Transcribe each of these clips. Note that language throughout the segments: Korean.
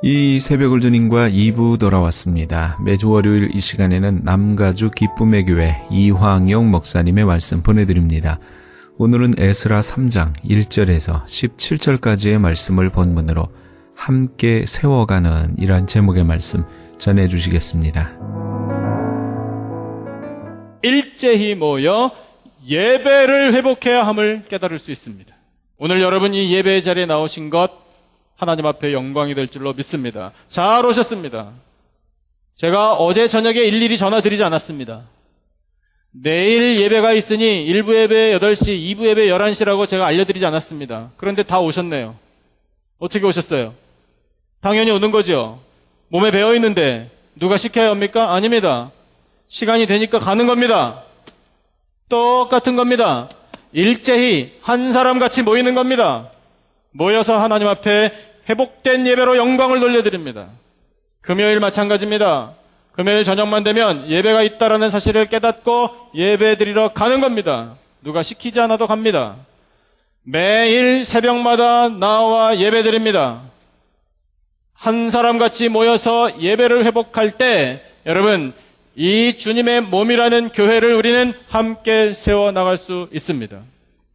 이 새벽을 주님과 2부 돌아왔습니다. 매주 월요일 이 시간에는 남가주 기쁨의 교회 이황용 목사님의 말씀 보내드립니다. 오늘은 에스라 3장 1절에서 17절까지의 말씀을 본문으로 함께 세워가는 이란 제목의 말씀 전해주시겠습니다. 일제히 모여 예배를 회복해야 함을 깨달을 수 있습니다. 오늘 여러분이 예배의 자리에 나오신 것 하나님 앞에 영광이 될 줄로 믿습니다. 잘 오셨습니다. 제가 어제 저녁에 일일이 전화드리지 않았습니다. 내일 예배가 있으니 1부 예배 8시, 2부 예배 11시라고 제가 알려드리지 않았습니다. 그런데 다 오셨네요. 어떻게 오셨어요? 당연히 오는 거죠. 몸에 배어있는데 누가 시켜야 합니까? 아닙니다. 시간이 되니까 가는 겁니다. 똑같은 겁니다. 일제히 한 사람같이 모이는 겁니다. 모여서 하나님 앞에 회복된 예배로 영광을 돌려드립니다. 금요일 마찬가지입니다. 금요일 저녁만 되면 예배가 있다라는 사실을 깨닫고 예배 드리러 가는 겁니다. 누가 시키지 않아도 갑니다. 매일 새벽마다 나와 예배 드립니다. 한 사람같이 모여서 예배를 회복할 때 여러분 이 주님의 몸이라는 교회를 우리는 함께 세워나갈 수 있습니다.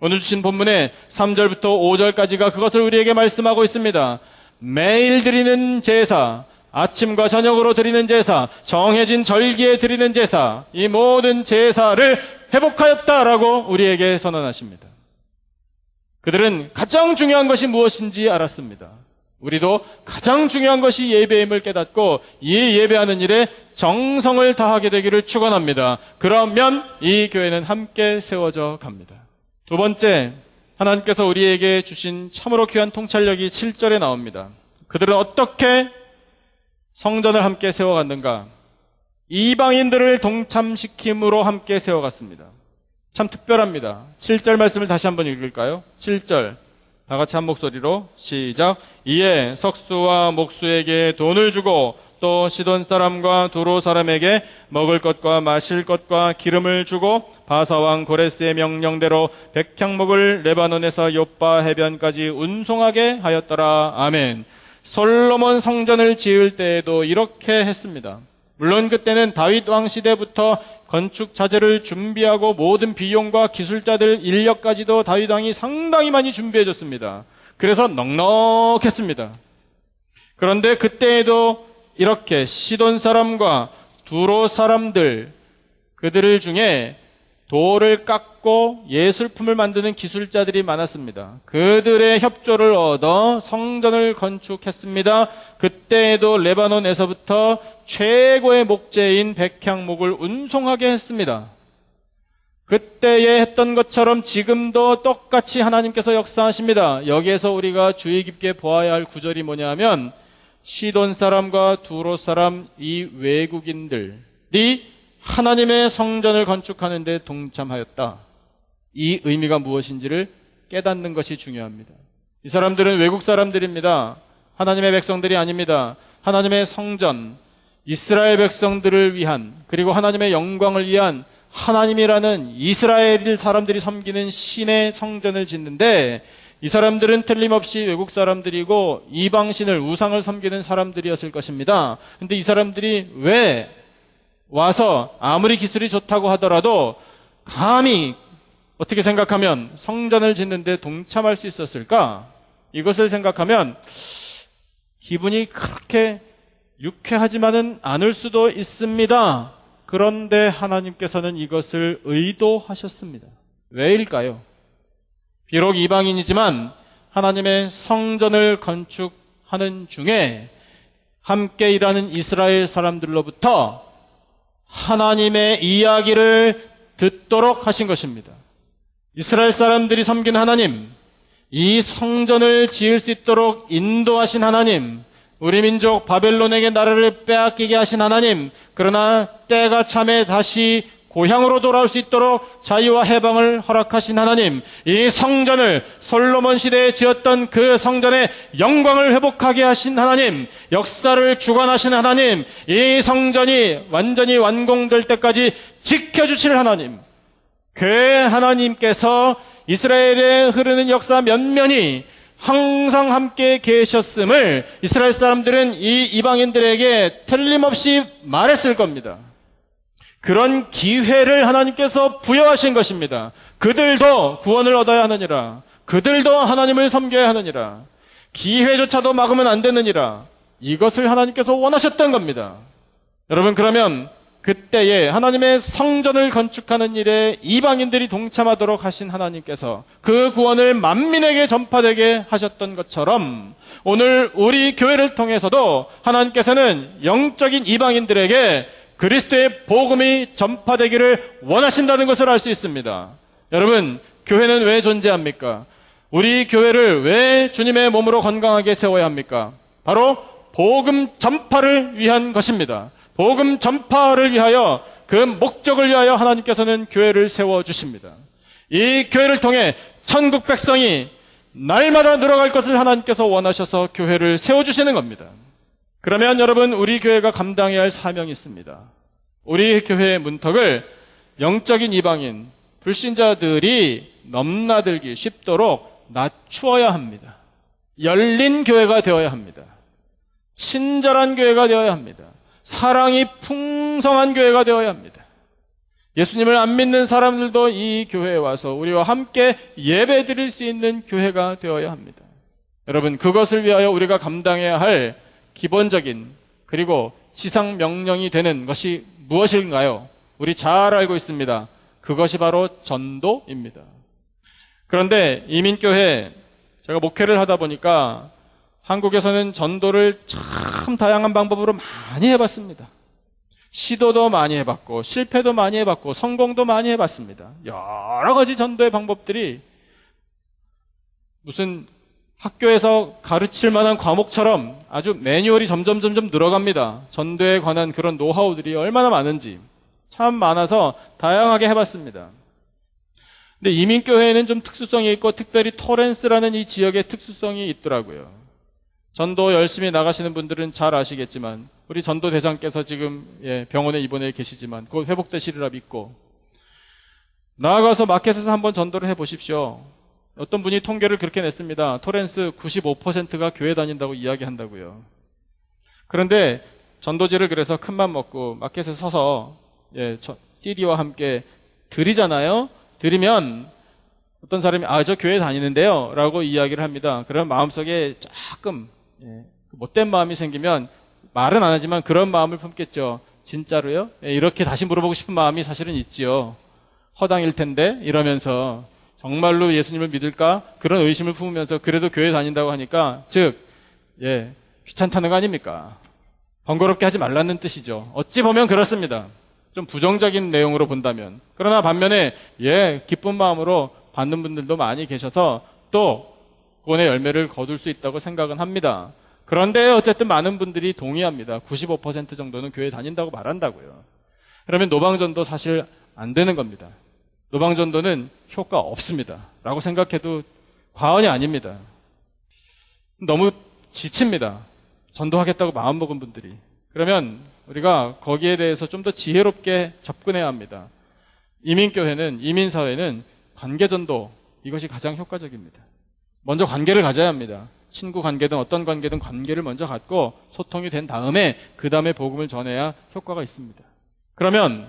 오늘 주신 본문의 3절부터 5절까지가 그것을 우리에게 말씀하고 있습니다. 매일 드리는 제사, 아침과 저녁으로 드리는 제사, 정해진 절기에 드리는 제사, 이 모든 제사를 회복하였다라고 우리에게 선언하십니다. 그들은 가장 중요한 것이 무엇인지 알았습니다. 우리도 가장 중요한 것이 예배임을 깨닫고 이 예배하는 일에 정성을 다하게 되기를 축원합니다. 그러면 이 교회는 함께 세워져 갑니다. 두 번째, 하나님께서 우리에게 주신 참으로 귀한 통찰력이 7절에 나옵니다. 그들은 어떻게 성전을 함께 세워갔는가? 이방인들을 동참시킴으로 함께 세워갔습니다. 참 특별합니다. 7절 말씀을 다시 한번 읽을까요? 7절 다 같이 한 목소리로 시작. 이에 석수와 목수에게 돈을 주고 또 시돈 사람과 두로 사람에게 먹을 것과 마실 것과 기름을 주고 바사왕 고레스의 명령대로 백향목을 레바논에서 요빠 해변까지 운송하게 하였더라. 아멘. 솔로몬 성전을 지을 때에도 이렇게 했습니다. 물론 그때는 다윗 왕 시대부터 건축 자재를 준비하고 모든 비용과 기술자들 인력까지도 다윗 왕이 상당히 많이 준비해 줬습니다. 그래서 넉넉했습니다. 그런데 그때에도 이렇게 시돈 사람과 두로 사람들 그들 중에 돌을 깎고 예술품을 만드는 기술자들이 많았습니다. 그들의 협조를 얻어 성전을 건축했습니다. 그때에도 레바논에서부터 최고의 목재인 백향목을 운송하게 했습니다. 그때에 했던 것처럼 지금도 똑같이 하나님께서 역사하십니다. 여기에서 우리가 주의 깊게 보아야 할 구절이 뭐냐 하면 시돈 사람과 두로 사람 이 외국인들이 하나님의 성전을 건축하는 데 동참하였다. 이 의미가 무엇인지를 깨닫는 것이 중요합니다. 이 사람들은 외국 사람들입니다. 하나님의 백성들이 아닙니다. 하나님의 성전, 이스라엘 백성들을 위한 그리고 하나님의 영광을 위한 하나님이라는 이스라엘 사람들이 섬기는 신의 성전을 짓는데 이 사람들은 틀림없이 외국 사람들이고 이방신을 우상을 섬기는 사람들이었을 것입니다. 그런데 이 사람들이 왜 와서 아무리 기술이 좋다고 하더라도 감히 어떻게 생각하면 성전을 짓는데 동참할 수 있었을까? 이것을 생각하면 기분이 그렇게 유쾌하지만은 않을 수도 있습니다. 그런데 하나님께서는 이것을 의도하셨습니다. 왜일까요? 비록 이방인이지만 하나님의 성전을 건축하는 중에 함께 일하는 이스라엘 사람들로부터 하나님의 이야기를 듣도록 하신 것입니다. 이스라엘 사람들이 섬긴 하나님, 이 성전을 지을 수 있도록 인도하신 하나님, 우리 민족 바벨론에게 나라를 빼앗기게 하신 하나님, 그러나 때가 참에 다시 고향으로 돌아올 수 있도록 자유와 해방을 허락하신 하나님, 이 성전을 솔로몬 시대에 지었던 그 성전의 영광을 회복하게 하신 하나님, 역사를 주관하신 하나님, 이 성전이 완전히 완공될 때까지 지켜주실 하나님, 그 하나님께서 이스라엘에 흐르는 역사 면면이 항상 함께 계셨음을 이스라엘 사람들은 이 이방인들에게 틀림없이 말했을 겁니다. 그런 기회를 하나님께서 부여하신 것입니다. 그들도 구원을 얻어야 하느니라. 그들도 하나님을 섬겨야 하느니라. 기회조차도 막으면 안 되느니라. 이것을 하나님께서 원하셨던 겁니다. 여러분, 그러면 그때에 하나님의 성전을 건축하는 일에 이방인들이 동참하도록 하신 하나님께서 그 구원을 만민에게 전파되게 하셨던 것처럼 오늘 우리 교회를 통해서도 하나님께서는 영적인 이방인들에게 그리스도의 복음이 전파되기를 원하신다는 것을 알 수 있습니다. 여러분, 교회는 왜 존재합니까? 우리 교회를 왜 주님의 몸으로 건강하게 세워야 합니까? 바로 복음 전파를 위한 것입니다. 복음 전파를 위하여, 그 목적을 위하여 하나님께서는 교회를 세워주십니다. 이 교회를 통해 천국 백성이 날마다 늘어갈 것을 하나님께서 원하셔서 교회를 세워주시는 겁니다. 그러면 여러분, 우리 교회가 감당해야 할 사명이 있습니다. 우리 교회의 문턱을 영적인 이방인, 불신자들이 넘나들기 쉽도록 낮추어야 합니다. 열린 교회가 되어야 합니다. 친절한 교회가 되어야 합니다. 사랑이 풍성한 교회가 되어야 합니다. 예수님을 안 믿는 사람들도 이 교회에 와서 우리와 함께 예배 드릴 수 있는 교회가 되어야 합니다. 여러분, 그것을 위하여 우리가 감당해야 할 기본적인 그리고 지상 명령이 되는 것이 무엇인가요? 우리 잘 알고 있습니다. 그것이 바로 전도입니다. 그런데 이민교회, 제가 목회를 하다 보니까 한국에서는 전도를 참 다양한 방법으로 많이 해봤습니다. 시도도 많이 해봤고 실패도 많이 해봤고 성공도 많이 해봤습니다. 여러 가지 전도의 방법들이 무슨 학교에서 가르칠 만한 과목처럼 아주 매뉴얼이 점점 늘어갑니다. 전도에 관한 그런 노하우들이 얼마나 많은지 참 많아서 다양하게 해봤습니다. 근데 이민교회에는 좀 특수성이 있고 특별히 토렌스라는 이 지역의 특수성이 있더라고요. 전도 열심히 나가시는 분들은 잘 아시겠지만 우리 전도대장께서 지금 병원에 입원해 계시지만 곧 회복되시리라 믿고, 나아가서 마켓에서 한번 전도를 해보십시오. 어떤 분이 통계를 그렇게 냈습니다. 토렌스 95%가 교회 다닌다고 이야기한다고요. 그런데 전도지를 그래서 큰맘 먹고 마켓에 서서 CD와 함께 드리잖아요. 드리면 어떤 사람이 저 교회 다니는데요 라고 이야기를 합니다. 그러면 마음속에 조금 못된 마음이 생기면 말은 안 하지만 그런 마음을 품겠죠. 진짜로요? 이렇게 다시 물어보고 싶은 마음이 사실은 있지요. 허당일 텐데 이러면서 정말로 예수님을 믿을까? 그런 의심을 품으면서 그래도 교회 다닌다고 하니까 귀찮다는 거 아닙니까? 번거롭게 하지 말라는 뜻이죠. 어찌 보면 그렇습니다. 좀 부정적인 내용으로 본다면. 그러나 반면에 기쁜 마음으로 받는 분들도 많이 계셔서 또 구원의 열매를 거둘 수 있다고 생각은 합니다. 그런데 어쨌든 많은 분들이 동의합니다. 95% 정도는 교회 다닌다고 말한다고요. 그러면 노방전도 사실 안 되는 겁니다. 노방전도는 효과 없습니다 라고 생각해도 과언이 아닙니다. 너무 지칩니다. 전도하겠다고 마음먹은 분들이. 그러면 우리가 거기에 대해서 좀 더 지혜롭게 접근해야 합니다. 이민교회는, 이민사회는 관계전도, 이것이 가장 효과적입니다. 먼저 관계를 가져야 합니다. 친구 관계든 어떤 관계든 관계를 먼저 갖고 소통이 된 다음에 그 다음에 복음을 전해야 효과가 있습니다. 그러면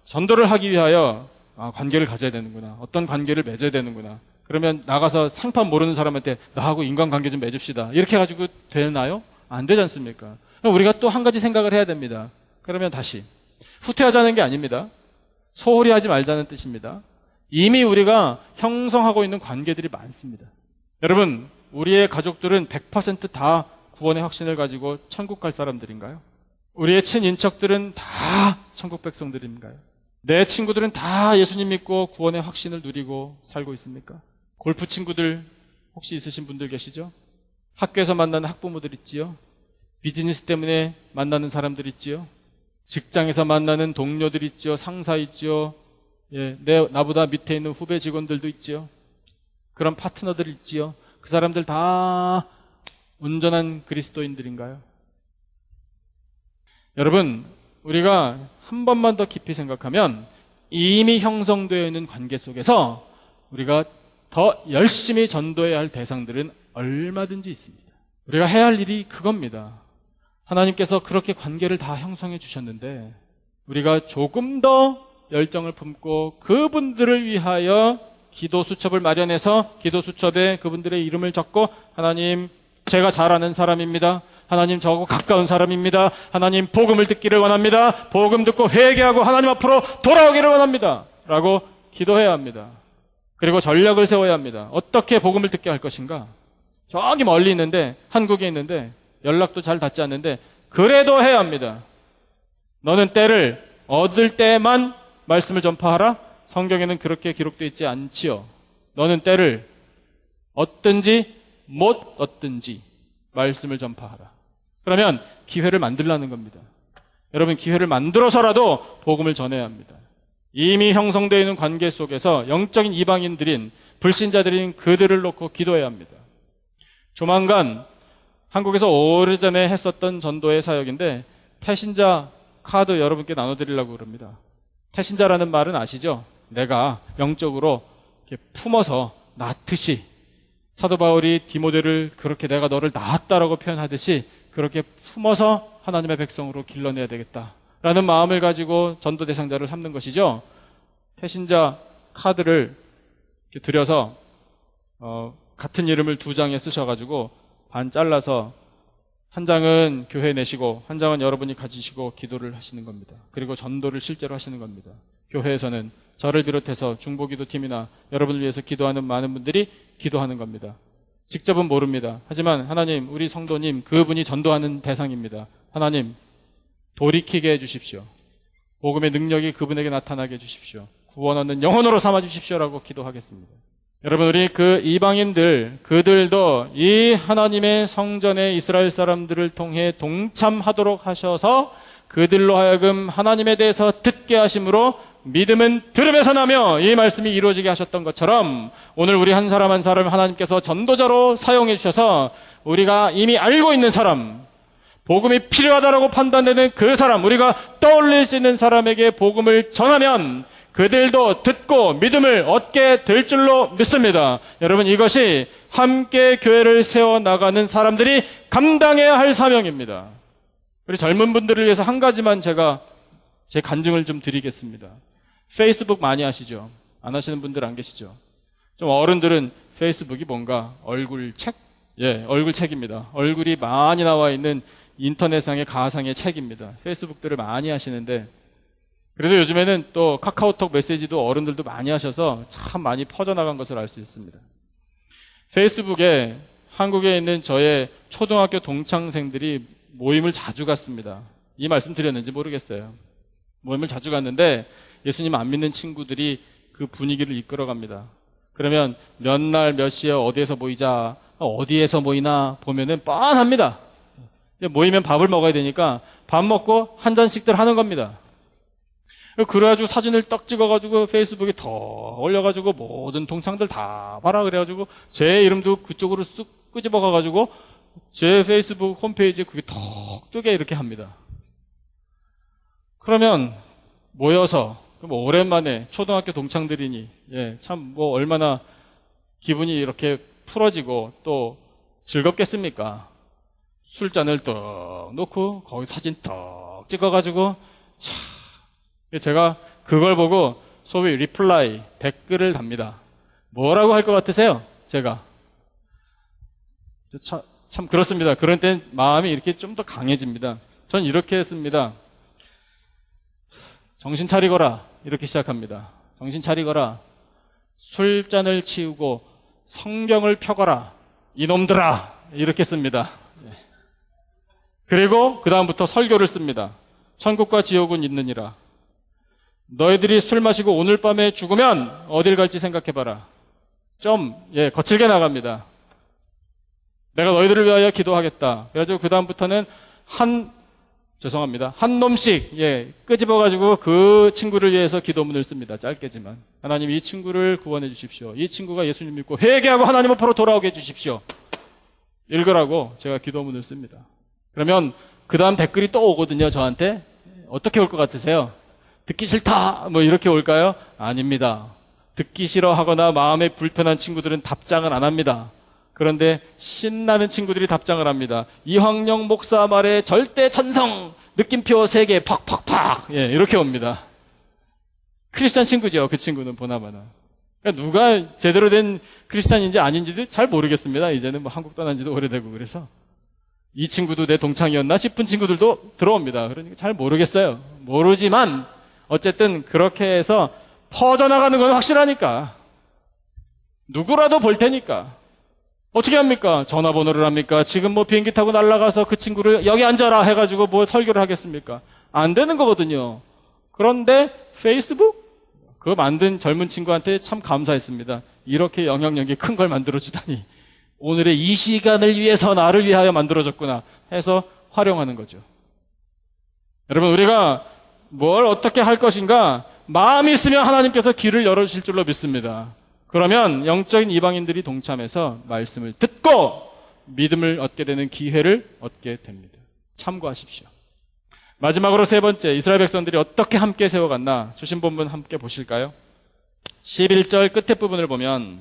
전도를 하기 위하여 관계를 가져야 되는구나, 어떤 관계를 맺어야 되는구나, 그러면 나가서 상판 모르는 사람한테 나하고 인간관계 좀 맺읍시다 이렇게 해가지고 되나요? 안 되지 않습니까? 그럼 우리가 또 한 가지 생각을 해야 됩니다. 그러면 다시 후퇴하자는 게 아닙니다. 소홀히 하지 말자는 뜻입니다. 이미 우리가 형성하고 있는 관계들이 많습니다. 여러분, 우리의 가족들은 100% 다 구원의 확신을 가지고 천국 갈 사람들인가요? 우리의 친인척들은 다 천국 백성들인가요? 내 친구들은 다 예수님 믿고 구원의 확신을 누리고 살고 있습니까? 골프 친구들 혹시 있으신 분들 계시죠? 학교에서 만나는 학부모들 있지요? 비즈니스 때문에 만나는 사람들 있지요? 직장에서 만나는 동료들 있죠? 상사 있죠? 나보다 밑에 있는 후배 직원들도 있지요? 그런 파트너들 있지요? 그 사람들 다 온전한 그리스도인들인가요? 여러분, 우리가 한 번만 더 깊이 생각하면 이미 형성되어 있는 관계 속에서 우리가 더 열심히 전도해야 할 대상들은 얼마든지 있습니다. 우리가 해야 할 일이 그겁니다. 하나님께서 그렇게 관계를 다 형성해 주셨는데 우리가 조금 더 열정을 품고 그분들을 위하여 기도 수첩을 마련해서 기도 수첩에 그분들의 이름을 적고 하나님, 제가 잘 아는 사람입니다. 하나님, 저하고 가까운 사람입니다. 하나님, 복음을 듣기를 원합니다. 복음 듣고 회개하고 하나님 앞으로 돌아오기를 원합니다. 라고 기도해야 합니다. 그리고 전략을 세워야 합니다. 어떻게 복음을 듣게 할 것인가? 저기 멀리 있는데, 한국에 있는데 연락도 잘 닿지 않는데 그래도 해야 합니다. 너는 때를 얻을 때만 말씀을 전파하라? 성경에는 그렇게 기록되어 있지 않지요. 너는 때를 얻든지 못 얻든지 말씀을 전파하라. 그러면 기회를 만들라는 겁니다. 여러분, 기회를 만들어서라도 복음을 전해야 합니다. 이미 형성되어 있는 관계 속에서 영적인 이방인들인 불신자들인 그들을 놓고 기도해야 합니다. 조만간 한국에서 오래전에 했었던 전도의 사역인데 태신자 카드 여러분께 나눠드리려고 그럽니다. 태신자라는 말은 아시죠? 내가 영적으로 이렇게 품어서 낳듯이 사도 바울이 디모데를 그렇게 내가 너를 낳았다라고 표현하듯이 그렇게 품어서 하나님의 백성으로 길러내야 되겠다라는 마음을 가지고 전도 대상자를 삼는 것이죠. 태신자 카드를 이렇게 들여서 같은 이름을 2장에 쓰셔가지고 반 잘라서 한 장은 교회에 내시고 한 장은 여러분이 가지시고 기도를 하시는 겁니다. 그리고 전도를 실제로 하시는 겁니다. 교회에서는 저를 비롯해서 중보기도팀이나 여러분을 위해서 기도하는 많은 분들이 기도하는 겁니다. 직접은 모릅니다. 하지만 하나님, 우리 성도님, 그분이 전도하는 대상입니다. 하나님, 돌이키게 해주십시오. 복음의 능력이 그분에게 나타나게 해주십시오. 구원 얻는 영혼으로 삼아주십시오라고 기도하겠습니다. 여러분, 우리 그 이방인들, 그들도 이 하나님의 성전에 이스라엘 사람들을 통해 동참하도록 하셔서 그들로 하여금 하나님에 대해서 듣게 하심으로 믿음은 들음에서 나며 이 말씀이 이루어지게 하셨던 것처럼 오늘 우리 한 사람 한 사람 하나님께서 전도자로 사용해 주셔서 우리가 이미 알고 있는 사람, 복음이 필요하다라고 판단되는 그 사람, 우리가 떠올릴 수 있는 사람에게 복음을 전하면 그들도 듣고 믿음을 얻게 될 줄로 믿습니다. 여러분, 이것이 함께 교회를 세워나가는 사람들이 감당해야 할 사명입니다. 우리 젊은 분들을 위해서 한 가지만 제가 제 간증을 좀 드리겠습니다. 페이스북 많이 하시죠? 안 하시는 분들 안 계시죠? 좀 어른들은 페이스북이 뭔가 얼굴책? 예, 얼굴책입니다. 얼굴이 많이 나와 있는 인터넷상의 가상의 책입니다. 페이스북들을 많이 하시는데 그래서 요즘에는 또 카카오톡 메시지도 어른들도 많이 하셔서 참 많이 퍼져나간 것을 알 수 있습니다. 페이스북에 한국에 있는 저의 초등학교 동창생들이 모임을 자주 갔습니다. 이 말씀 드렸는지 모르겠어요. 모임을 자주 갔는데 예수님 안 믿는 친구들이 그 분위기를 이끌어갑니다. 그러면 몇 날 몇 시에 어디에서 모이자, 어디에서 모이나 보면은 뻔합니다. 모이면 밥을 먹어야 되니까 밥 먹고 한 잔씩들 하는 겁니다. 그래가지고 사진을 딱 찍어가지고 페이스북에 더 올려가지고 모든 동창들 다 봐라 그래가지고 제 이름도 그쪽으로 쑥 끄집어가가지고 제 페이스북 홈페이지에 그게 턱 뜨게 이렇게 합니다. 그러면 모여서 뭐 오랜만에 초등학교 동창들이니 참 뭐 얼마나 기분이 이렇게 풀어지고 또 즐겁겠습니까? 술잔을 떡 놓고 거기 사진 떡 찍어가지고 제가 그걸 보고 소위 리플라이 댓글을 답니다. 뭐라고 할 것 같으세요? 제가 참 그렇습니다. 그런 땐 마음이 이렇게 좀 더 강해집니다. 전 이렇게 했습니다. 정신 차리거라 이렇게 시작합니다. 정신 차리거라. 술잔을 치우고 성경을 펴거라 이놈들아 이렇게 씁니다. 그리고 그 다음부터 설교를 씁니다. 천국과 지옥은 있느니라. 너희들이 술 마시고 오늘 밤에 죽으면 어딜 갈지 생각해봐라. 좀 거칠게 나갑니다. 내가 너희들을 위하여 기도하겠다. 그래가지고 그 다음부터는 한 놈씩 끄집어가지고 그 친구를 위해서 기도문을 씁니다. 짧게지만 하나님 이 친구를 구원해 주십시오. 이 친구가 예수님 믿고 회개하고 하나님 앞으로 돌아오게 해주십시오. 읽으라고 제가 기도문을 씁니다. 그러면 그 다음 댓글이 또 오거든요. 저한테 어떻게 올 것 같으세요? 듣기 싫다 뭐 이렇게 올까요? 아닙니다. 듣기 싫어하거나 마음에 불편한 친구들은 답장을 안 합니다. 그런데 신나는 친구들이 답장을 합니다. 이황영 목사 말에 절대 천성, 느낌표 3개 팍팍팍. 예, 이렇게 옵니다. 크리스찬 친구죠. 그 친구는 보나마나. 그러니까 누가 제대로 된 크리스찬인지 아닌지도 잘 모르겠습니다. 이제는 뭐 한국 떠난 지도 오래되고 그래서. 이 친구도 내 동창이었나 싶은 친구들도 들어옵니다. 그러니까 잘 모르겠어요. 모르지만 어쨌든 그렇게 해서 퍼져나가는 건 확실하니까. 누구라도 볼 테니까. 어떻게 합니까? 전화번호를 합니까? 지금 뭐 비행기 타고 날아가서 그 친구를 여기 앉아라 해가지고 뭐 설교를 하겠습니까? 안 되는 거거든요. 그런데 페이스북? 그거 만든 젊은 친구한테 참 감사했습니다. 이렇게 영향력이 큰 걸 만들어주다니. 오늘의 이 시간을 위해서 나를 위하여 만들어졌구나 해서 활용하는 거죠. 여러분, 우리가 뭘 어떻게 할 것인가 마음이 있으면 하나님께서 길을 열어주실 줄로 믿습니다. 그러면 영적인 이방인들이 동참해서 말씀을 듣고 믿음을 얻게 되는 기회를 얻게 됩니다. 참고하십시오. 마지막으로 3번째, 이스라엘 백성들이 어떻게 함께 세워갔나 주신 본문 함께 보실까요? 11절 끝에 부분을 보면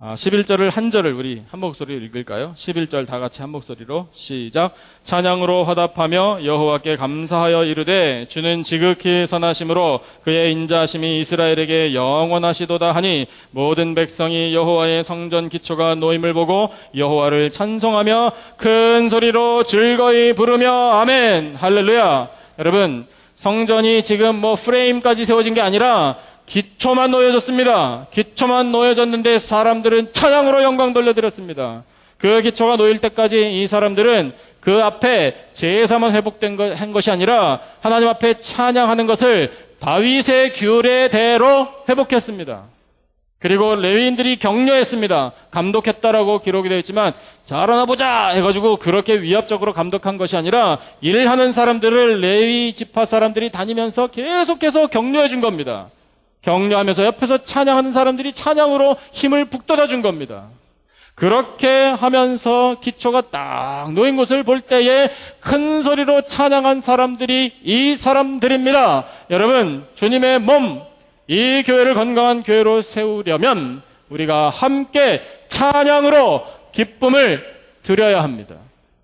11절을 한 절을 우리 한 목소리로 읽을까요? 11절 다 같이 한 목소리로 시작. 찬양으로 화답하며 여호와께 감사하여 이르되 주는 지극히 선하심으로 그의 인자하심이 이스라엘에게 영원하시도다 하니 모든 백성이 여호와의 성전 기초가 놓임을 보고 여호와를 찬송하며 큰 소리로 즐거이 부르며 아멘. 할렐루야. 여러분, 성전이 지금 뭐 프레임까지 세워진 게 아니라 기초만 놓여졌습니다. 기초만 놓여졌는데 사람들은 찬양으로 영광 돌려드렸습니다. 그 기초가 놓일 때까지 이 사람들은 그 앞에 제사만 한 것이 아니라 하나님 앞에 찬양하는 것을 다윗의 규례대로 회복했습니다. 그리고 레위인들이 격려했습니다. 감독했다라고 기록이 되어 있지만 잘하나 보자 해가지고 그렇게 위압적으로 감독한 것이 아니라 일하는 사람들을 레위 지파 사람들이 다니면서 계속해서 격려해 준 겁니다. 격려하면서 옆에서 찬양하는 사람들이 찬양으로 힘을 북돋아 준 겁니다. 그렇게 하면서 기초가 딱 놓인 것을 볼 때에 큰 소리로 찬양한 사람들이 이 사람들입니다. 여러분, 주님의 몸, 이 교회를 건강한 교회로 세우려면 우리가 함께 찬양으로 기쁨을 드려야 합니다.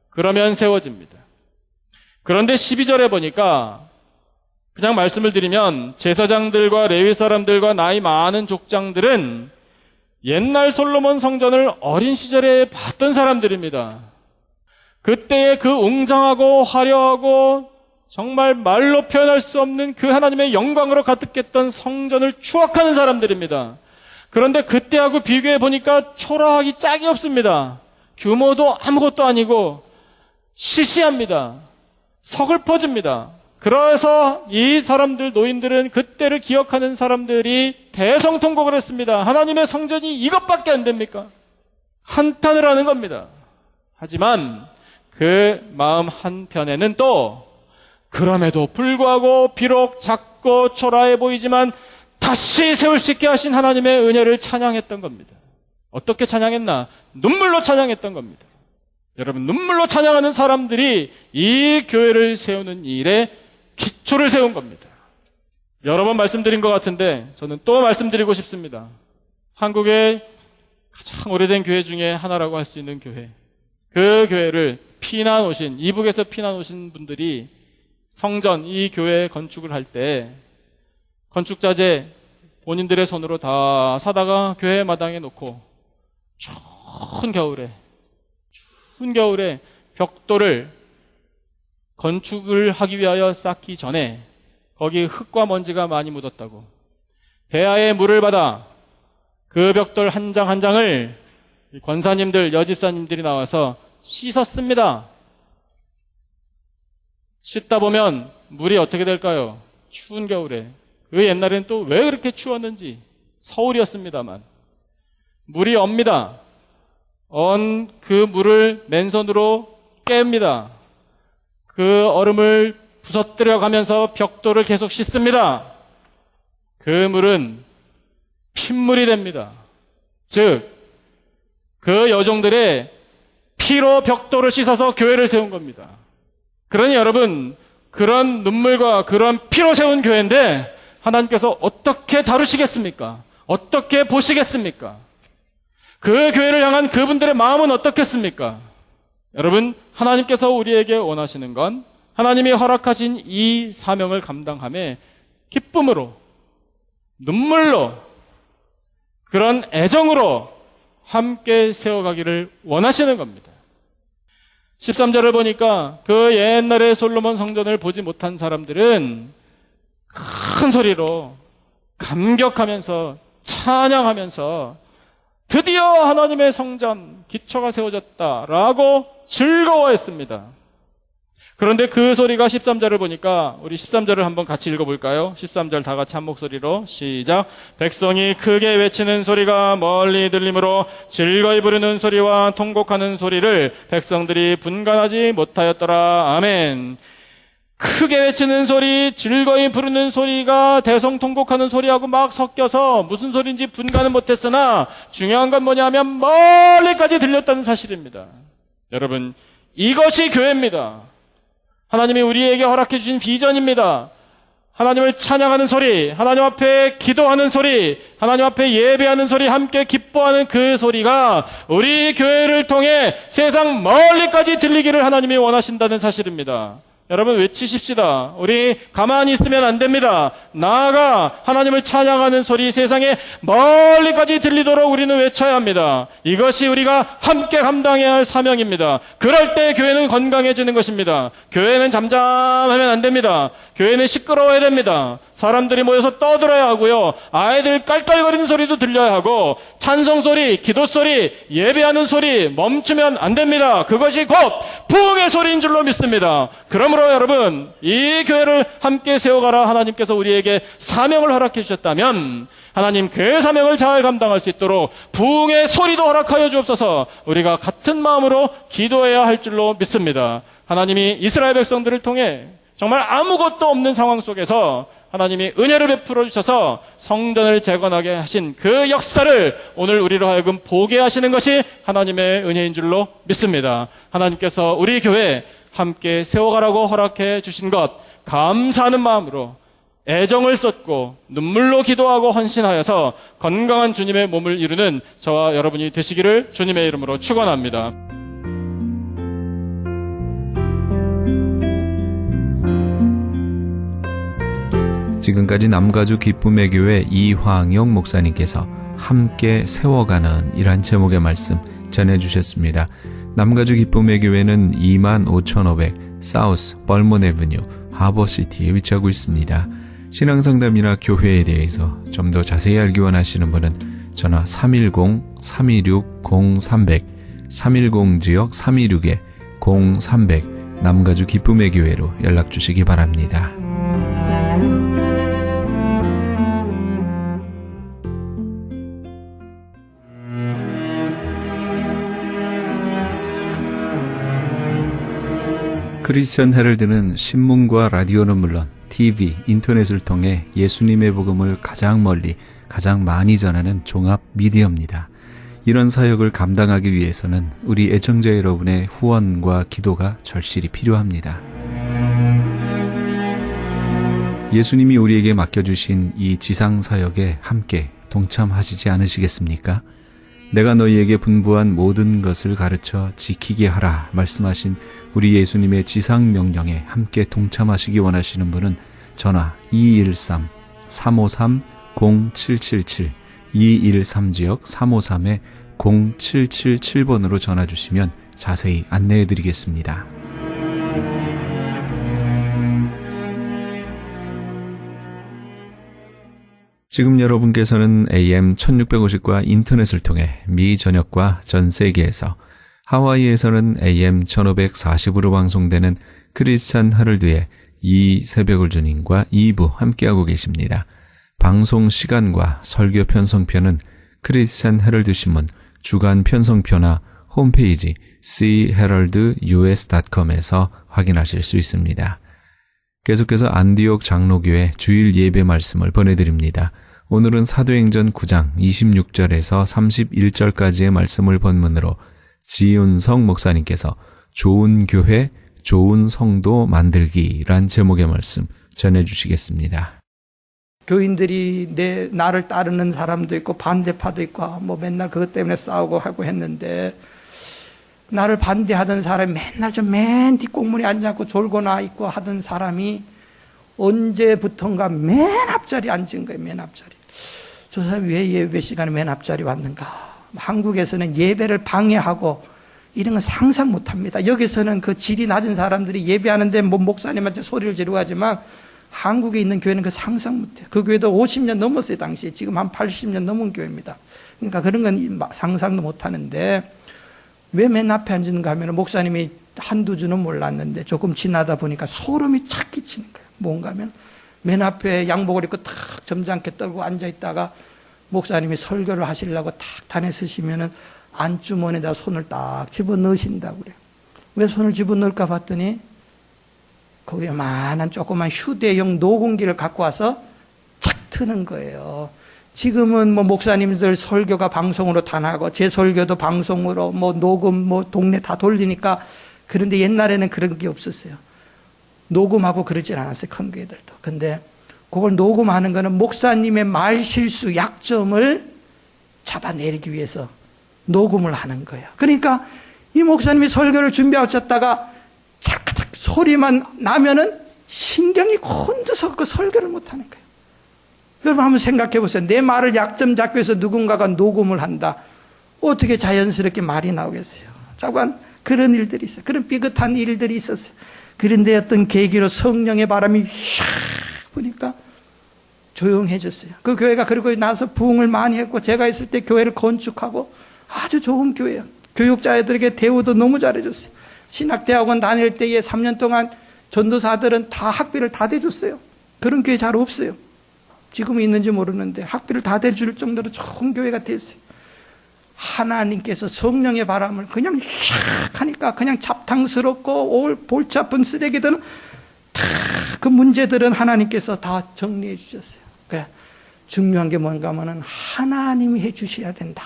그러면 세워집니다. 그런데 12절에 보니까 그냥 말씀을 드리면 제사장들과 레위 사람들과 나이 많은 족장들은 옛날 솔로몬 성전을 어린 시절에 봤던 사람들입니다. 그때의 그 웅장하고 화려하고 정말 말로 표현할 수 없는 그 하나님의 영광으로 가득했던 성전을 추억하는 사람들입니다. 그런데 그때하고 비교해 보니까 초라하기 짝이 없습니다. 규모도 아무것도 아니고 시시합니다. 서글퍼집니다. 그래서 이 사람들, 노인들은 그때를 기억하는 사람들이 대성통곡을 했습니다. 하나님의 성전이 이것밖에 안 됩니까? 한탄을 하는 겁니다. 하지만 그 마음 한편에는 또 그럼에도 불구하고 비록 작고 초라해 보이지만 다시 세울 수 있게 하신 하나님의 은혜를 찬양했던 겁니다. 어떻게 찬양했나? 눈물로 찬양했던 겁니다. 여러분, 눈물로 찬양하는 사람들이 이 교회를 세우는 일에 기초를 세운 겁니다. 여러 번 말씀드린 것 같은데 저는 또 말씀드리고 싶습니다. 한국의 가장 오래된 교회 중에 하나라고 할 수 있는 교회. 그 교회를 이북에서 피난 오신 분들이 성전, 이 교회 건축을 할 때 건축자재 본인들의 손으로 다 사다가 교회 마당에 놓고 추운 겨울에 벽돌을 건축을 하기 위하여 쌓기 전에 거기 흙과 먼지가 많이 묻었다고 대야에 물을 받아 그 벽돌 한 장 한 장을 권사님들, 여집사님들이 나와서 씻었습니다. 씻다 보면 물이 어떻게 될까요? 추운 겨울에. 그 옛날에는 또 왜 그렇게 추웠는지 서울이었습니다만 물이 옵니다. 그 물을 맨손으로 깹니다. 그 얼음을 부서뜨려 가면서 벽돌을 계속 씻습니다. 그 물은 핏물이 됩니다. 즉, 그 여종들의 피로 벽돌을 씻어서 교회를 세운 겁니다. 그러니 여러분, 그런 눈물과 그런 피로 세운 교회인데 하나님께서 어떻게 다루시겠습니까? 어떻게 보시겠습니까? 그 교회를 향한 그분들의 마음은 어떻겠습니까? 여러분, 하나님께서 우리에게 원하시는 건 하나님이 허락하신 이 사명을 감당함에 기쁨으로, 눈물로, 그런 애정으로 함께 세워가기를 원하시는 겁니다. 13절을 보니까 그 옛날에 솔로몬 성전을 보지 못한 사람들은 큰 소리로 감격하면서 찬양하면서 드디어 하나님의 성전 기초가 세워졌다라고 즐거워했습니다. 그런데 그 소리가 13절을 보니까 우리 13절을 한번 같이 읽어볼까요? 13절 다 같이 한 목소리로 시작. 백성이 크게 외치는 소리가 멀리 들리므로 즐거이 부르는 소리와 통곡하는 소리를 백성들이 분간하지 못하였더라. 아멘. 크게 외치는 소리, 즐거이 부르는 소리가 대성통곡하는 소리하고 막 섞여서 무슨 소리인지 분간은 못했으나 중요한 건 뭐냐면 멀리까지 들렸다는 사실입니다. 여러분, 이것이 교회입니다. 하나님이 우리에게 허락해 주신 비전입니다. 하나님을 찬양하는 소리, 하나님 앞에 기도하는 소리, 하나님 앞에 예배하는 소리, 함께 기뻐하는 그 소리가 우리 교회를 통해 세상 멀리까지 들리기를 하나님이 원하신다는 사실입니다. 여러분, 외치십시다. 우리 가만히 있으면 안 됩니다. 나아가 하나님을 찬양하는 소리 세상에 멀리까지 들리도록 우리는 외쳐야 합니다. 이것이 우리가 함께 감당해야 할 사명입니다. 그럴 때 교회는 건강해지는 것입니다. 교회는 잠잠하면 안 됩니다. 교회는 시끄러워야 됩니다. 사람들이 모여서 떠들어야 하고요. 아이들 깔깔거리는 소리도 들려야 하고 찬송 소리, 기도 소리, 예배하는 소리 멈추면 안 됩니다. 그것이 곧 부흥의 소리인 줄로 믿습니다. 그러므로 여러분, 이 교회를 함께 세워가라 하나님께서 우리에게 사명을 허락해 주셨다면 하나님 그 사명을 잘 감당할 수 있도록 부흥의 소리도 허락하여 주옵소서. 우리가 같은 마음으로 기도해야 할 줄로 믿습니다. 하나님이 이스라엘 백성들을 통해 정말 아무것도 없는 상황 속에서 하나님이 은혜를 베풀어 주셔서 성전을 재건하게 하신 그 역사를 오늘 우리로 하여금 보게 하시는 것이 하나님의 은혜인 줄로 믿습니다. 하나님께서 우리 교회 함께 세워가라고 허락해 주신 것 감사하는 마음으로 애정을 쏟고 눈물로 기도하고 헌신하여서 건강한 주님의 몸을 이루는 저와 여러분이 되시기를 주님의 이름으로 축원합니다. 지금까지 남가주 기쁨의 교회 이황영 목사님께서 함께 세워가는 이란 제목의 말씀 전해주셨습니다. 남가주 기쁨의 교회는 25,500 사우스 벌몬 애브뉴 하버시티에 위치하고 있습니다. 신앙상담이나 교회에 대해서 좀 더 자세히 알기 원하시는 분은 전화 310-326-0300 310지역 326-0300 남가주 기쁨의 교회로 연락 주시기 바랍니다. 크리스천 헤럴드는 신문과 라디오는 물론 TV, 인터넷을 통해 예수님의 복음을 가장 멀리, 가장 많이 전하는 종합 미디어입니다. 이런 사역을 감당하기 위해서는 우리 애청자 여러분의 후원과 기도가 절실히 필요합니다. 예수님이 우리에게 맡겨주신 이 지상 사역에 함께 동참하시지 않으시겠습니까? 내가 너희에게 분부한 모든 것을 가르쳐 지키게 하라 말씀하신 우리 예수님의 지상 명령에 함께 동참하시기 원하시는 분은 전화 213-353-0777 213지역 353-0777번으로 전화 주시면 자세히 안내해 드리겠습니다. 지금 여러분께서는 AM 1650과 인터넷을 통해 미 전역과 전 세계에서, 하와이에서는 AM 1540으로 방송되는 크리스찬 하럴드의 이 새벽을 주님과 2부 함께하고 계십니다. 방송 시간과 설교 편성표는 크리스찬 헤럴드 신문 주간 편성표나 홈페이지 cheheraldus.com에서 확인하실 수 있습니다. 계속해서 안디옥 장로교회 주일 예배 말씀을 보내드립니다. 오늘은 사도행전 9장 26절에서 31절까지의 말씀을 본문으로 지윤성 목사님께서 좋은 교회, 좋은 성도 만들기란 제목의 말씀 전해주시겠습니다. 교인들이 나를 따르는 사람도 있고 반대파도 있고 뭐 맨날 그것 때문에 싸우고 하고 했는데, 나를 반대하던 사람이 맨날 좀 맨 뒷공문에 앉아있고 졸고나 있고 하던 사람이 언제부턴가 맨 앞자리에 앉은 거예요. 맨 앞자리. 저 사람이 왜 예배 시간에 맨 앞자리에 왔는가. 한국에서는 예배를 방해하고 이런 건 상상 못합니다. 여기서는 그 질이 낮은 사람들이 예배하는데 뭐 목사님한테 소리를 지르고 하지만, 한국에 있는 교회는 그 상상 못해요. 그 교회도 50년 넘었어요. 당시에. 지금 한 80년 넘은 교회입니다. 그러니까 그런 건 상상도 못하는데, 왜 맨 앞에 앉는가 하면 목사님이 한두 주는 몰랐는데 조금 지나다 보니까 소름이 착 끼치는 거예요. 뭔가 하면 맨 앞에 양복을 입고 탁 점잖게 떨고 앉아있다가 목사님이 설교를 하시려고 탁 단에 서시면은 안주머니에다 손을 딱 집어넣으신다고 그래요. 왜 손을 집어넣을까 봤더니 거기에 만한 조그만 휴대용 녹음기를 갖고 와서 착 트는 거예요. 지금은 뭐 목사님들 설교가 방송으로 다 나고 제 설교도 방송으로 뭐 녹음 뭐 동네 다 돌리니까. 그런데 옛날에는 그런 게 없었어요. 녹음하고 그러진 않았어요. 큰 교회들도. 근데 그걸 녹음하는 거는 목사님의 말 실수 약점을 잡아내리기 위해서 녹음을 하는 거예요. 그러니까 이 목사님이 설교를 준비하셨다가 차크닥 소리만 나면은 신경이 곤두서 그 설교를 못 하는 거예요. 여러분 한번 생각해 보세요. 내 말을 약점 잡기 위해서 누군가가 녹음을 한다. 어떻게 자연스럽게 말이 나오겠어요? 자관 그런 일들이 있어요. 그런 삐끗한 일들이 있었어요. 그런데 어떤 계기로 성령의 바람이 샥 부니까 조용해졌어요. 그 교회가 그러고 나서 부흥을 많이 했고, 제가 있을 때 교회를 건축하고 아주 좋은 교회예요. 교육자들에게 대우도 너무 잘해줬어요. 신학대학원 다닐 때에 3년 동안 전도사들은 다 학비를 다 대줬어요. 그런 교회 잘 없어요. 지금 있는지 모르는데 학비를 다 대줄 정도로 좋은 교회가 됐어요. 하나님께서 성령의 바람을 그냥 샥 하니까 그냥 잡탕스럽고 볼치 아픈 쓰레기들은 다 그 문제들은 하나님께서 다 정리해 주셨어요. 그러니까 중요한 게 뭔가 하면은 하나님이 해 주셔야 된다.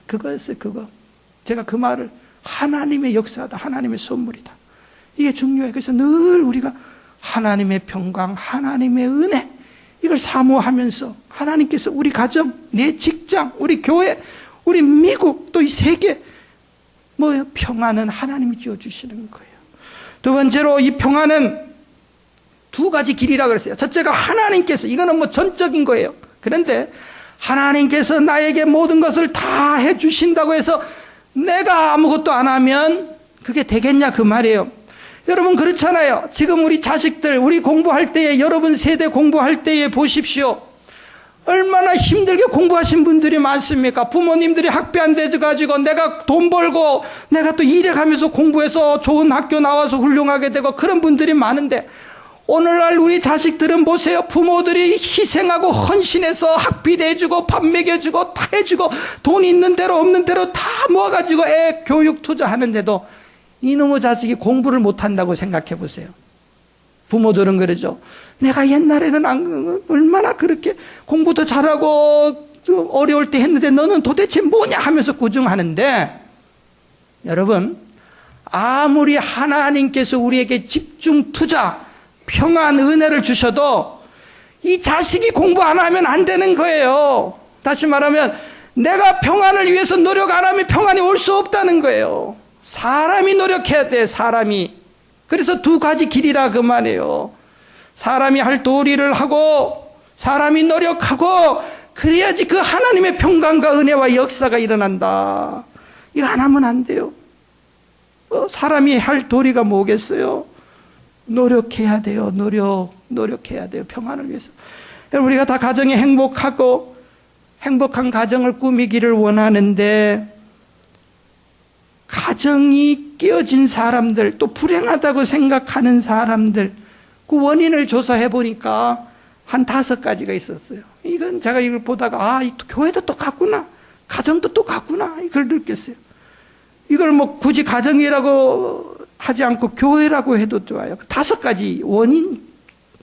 그거였어요. 그거. 제가 그 말을 하나님의 역사다. 하나님의 선물이다. 이게 중요해요. 그래서 늘 우리가 하나님의 평강, 하나님의 은혜 이걸 사모하면서 하나님께서 우리 가정, 내 직장, 우리 교회, 우리 미국, 또 이 세계 뭐 평안은 하나님이 지어주시는 거예요. 두 번째로 이 평안은 두 가지 길이라고 그랬어요. 첫째가 하나님께서, 이거는 뭐 전적인 거예요. 그런데 하나님께서 나에게 모든 것을 다 해주신다고 해서 내가 아무것도 안 하면 그게 되겠냐 그 말이에요. 여러분 그렇잖아요. 지금 우리 자식들, 우리 공부할 때에, 여러분 세대 공부할 때에 보십시오. 얼마나 힘들게 공부하신 분들이 많습니까? 부모님들이 학비 안 대줘가지고 내가 돈 벌고 내가 또 일해가면서 공부해서 좋은 학교 나와서 훌륭하게 되고 그런 분들이 많은데, 오늘날 우리 자식들은 보세요. 부모들이 희생하고 헌신해서 학비 내주고 밥 먹여주고 다 해주고 돈 있는 대로 없는 대로 다 모아가지고 애 교육 투자하는데도 이놈의 자식이 공부를 못한다고 생각해 보세요. 부모들은 그러죠. 내가 옛날에는 얼마나 그렇게 공부도 잘하고 어려울 때 했는데 너는 도대체 뭐냐 하면서 구중하는데, 여러분 아무리 하나님께서 우리에게 집중 투자 평안 은혜를 주셔도 이 자식이 공부 안 하면 안 되는 거예요. 다시 말하면 내가 평안을 위해서 노력 안 하면 평안이 올 수 없다는 거예요. 사람이 노력해야 돼. 사람이. 그래서 두 가지 길이라 그 말이에요. 사람이 할 도리를 하고 사람이 노력하고 그래야지 그 하나님의 평강과 은혜와 역사가 일어난다. 이거 안 하면 안 돼요. 사람이 할 도리가 뭐겠어요? 노력해야 돼요. 노력해야 돼요. 평안을 위해서. 우리가 다 가정이 행복하고 행복한 가정을 꾸미기를 원하는데, 가정이 깨어진 사람들, 또 불행하다고 생각하는 사람들, 그 원인을 조사해 보니까 한 5가지가 있었어요. 이건 제가 이걸 보다가 이 교회도 똑같구나, 가정도 똑같구나, 이걸 느꼈어요. 이걸 뭐 굳이 가정이라고 하지 않고 교회라고 해도 좋아요. 5가지 원인이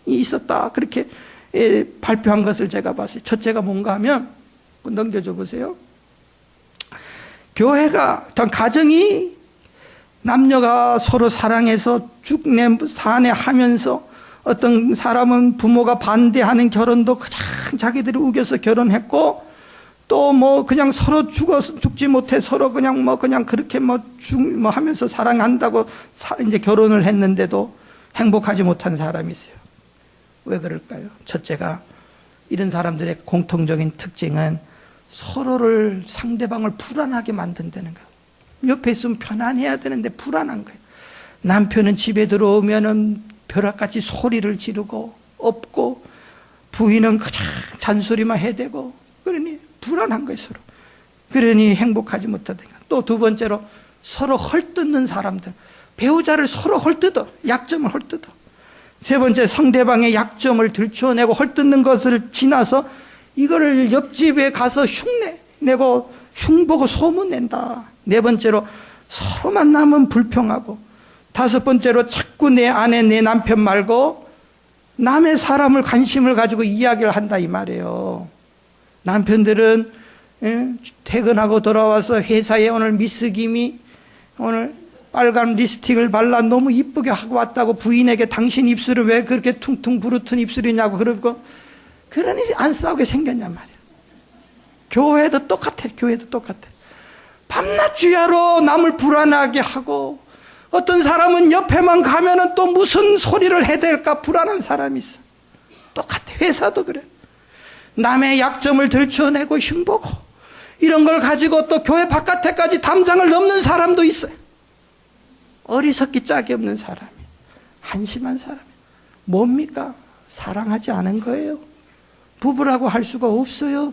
있었다, 그렇게 발표한 것을 제가 봤어요. 첫째가 뭔가 하면, 넘겨줘 보세요. 교회가, 가정이 남녀가 서로 사랑해서 죽내 사내 하면서 어떤 사람은 부모가 반대하는 결혼도 그냥 자기들이 우겨서 결혼했고, 또 뭐 그냥 서로 죽지 못해 서로 그냥 뭐 그냥 그렇게 뭐 하면서 사랑한다고 이제 결혼을 했는데도 행복하지 못한 사람이 있어요. 왜 그럴까요? 첫째가, 이런 사람들의 공통적인 특징은 서로를, 상대방을 불안하게 만든다는 거예요. 옆에 있으면 편안해야 되는데 불안한 거예요. 남편은 집에 들어오면은 벼락같이 소리를 지르고 없고, 부인은 그냥 잔소리만 해대고, 그러니 불안한 거예요, 서로. 그러니 행복하지 못하다는 거예요. 또 두 번째로, 서로 헐뜯는 사람들. 배우자를 서로 헐뜯어. 약점을 헐뜯어. 세 번째, 상대방의 약점을 들추어내고 헐뜯는 것을 지나서 이거를 옆집에 가서 흉내내고 흉보고 소문낸다. 네 번째로, 서로 만나면 불평하고. 다섯 번째로, 자꾸 내 아내, 내 남편 말고 남의 사람을 관심을 가지고 이야기를 한다, 이 말이에요. 남편들은 퇴근하고 돌아와서 회사에 오늘 미스 김이 오늘 빨간 립스틱을 발라 너무 이쁘게 하고 왔다고 부인에게, 당신 입술은 왜 그렇게 퉁퉁 부르튼 입술이냐고 그러고, 그러니 안 싸우게 생겼냔 말이야. 교회도 똑같아. 교회도 똑같아. 밤낮 주야로 남을 불안하게 하고, 어떤 사람은 옆에만 가면은 또 무슨 소리를 해댈까 불안한 사람이 있어. 똑같아. 회사도 그래. 남의 약점을 들춰내고 흉보고, 이런 걸 가지고 또 교회 바깥에까지 담장을 넘는 사람도 있어요. 어리석기 짝이 없는 사람이, 한심한 사람이. 뭡니까? 사랑하지 않은 거예요. 부부라고 할 수가 없어요.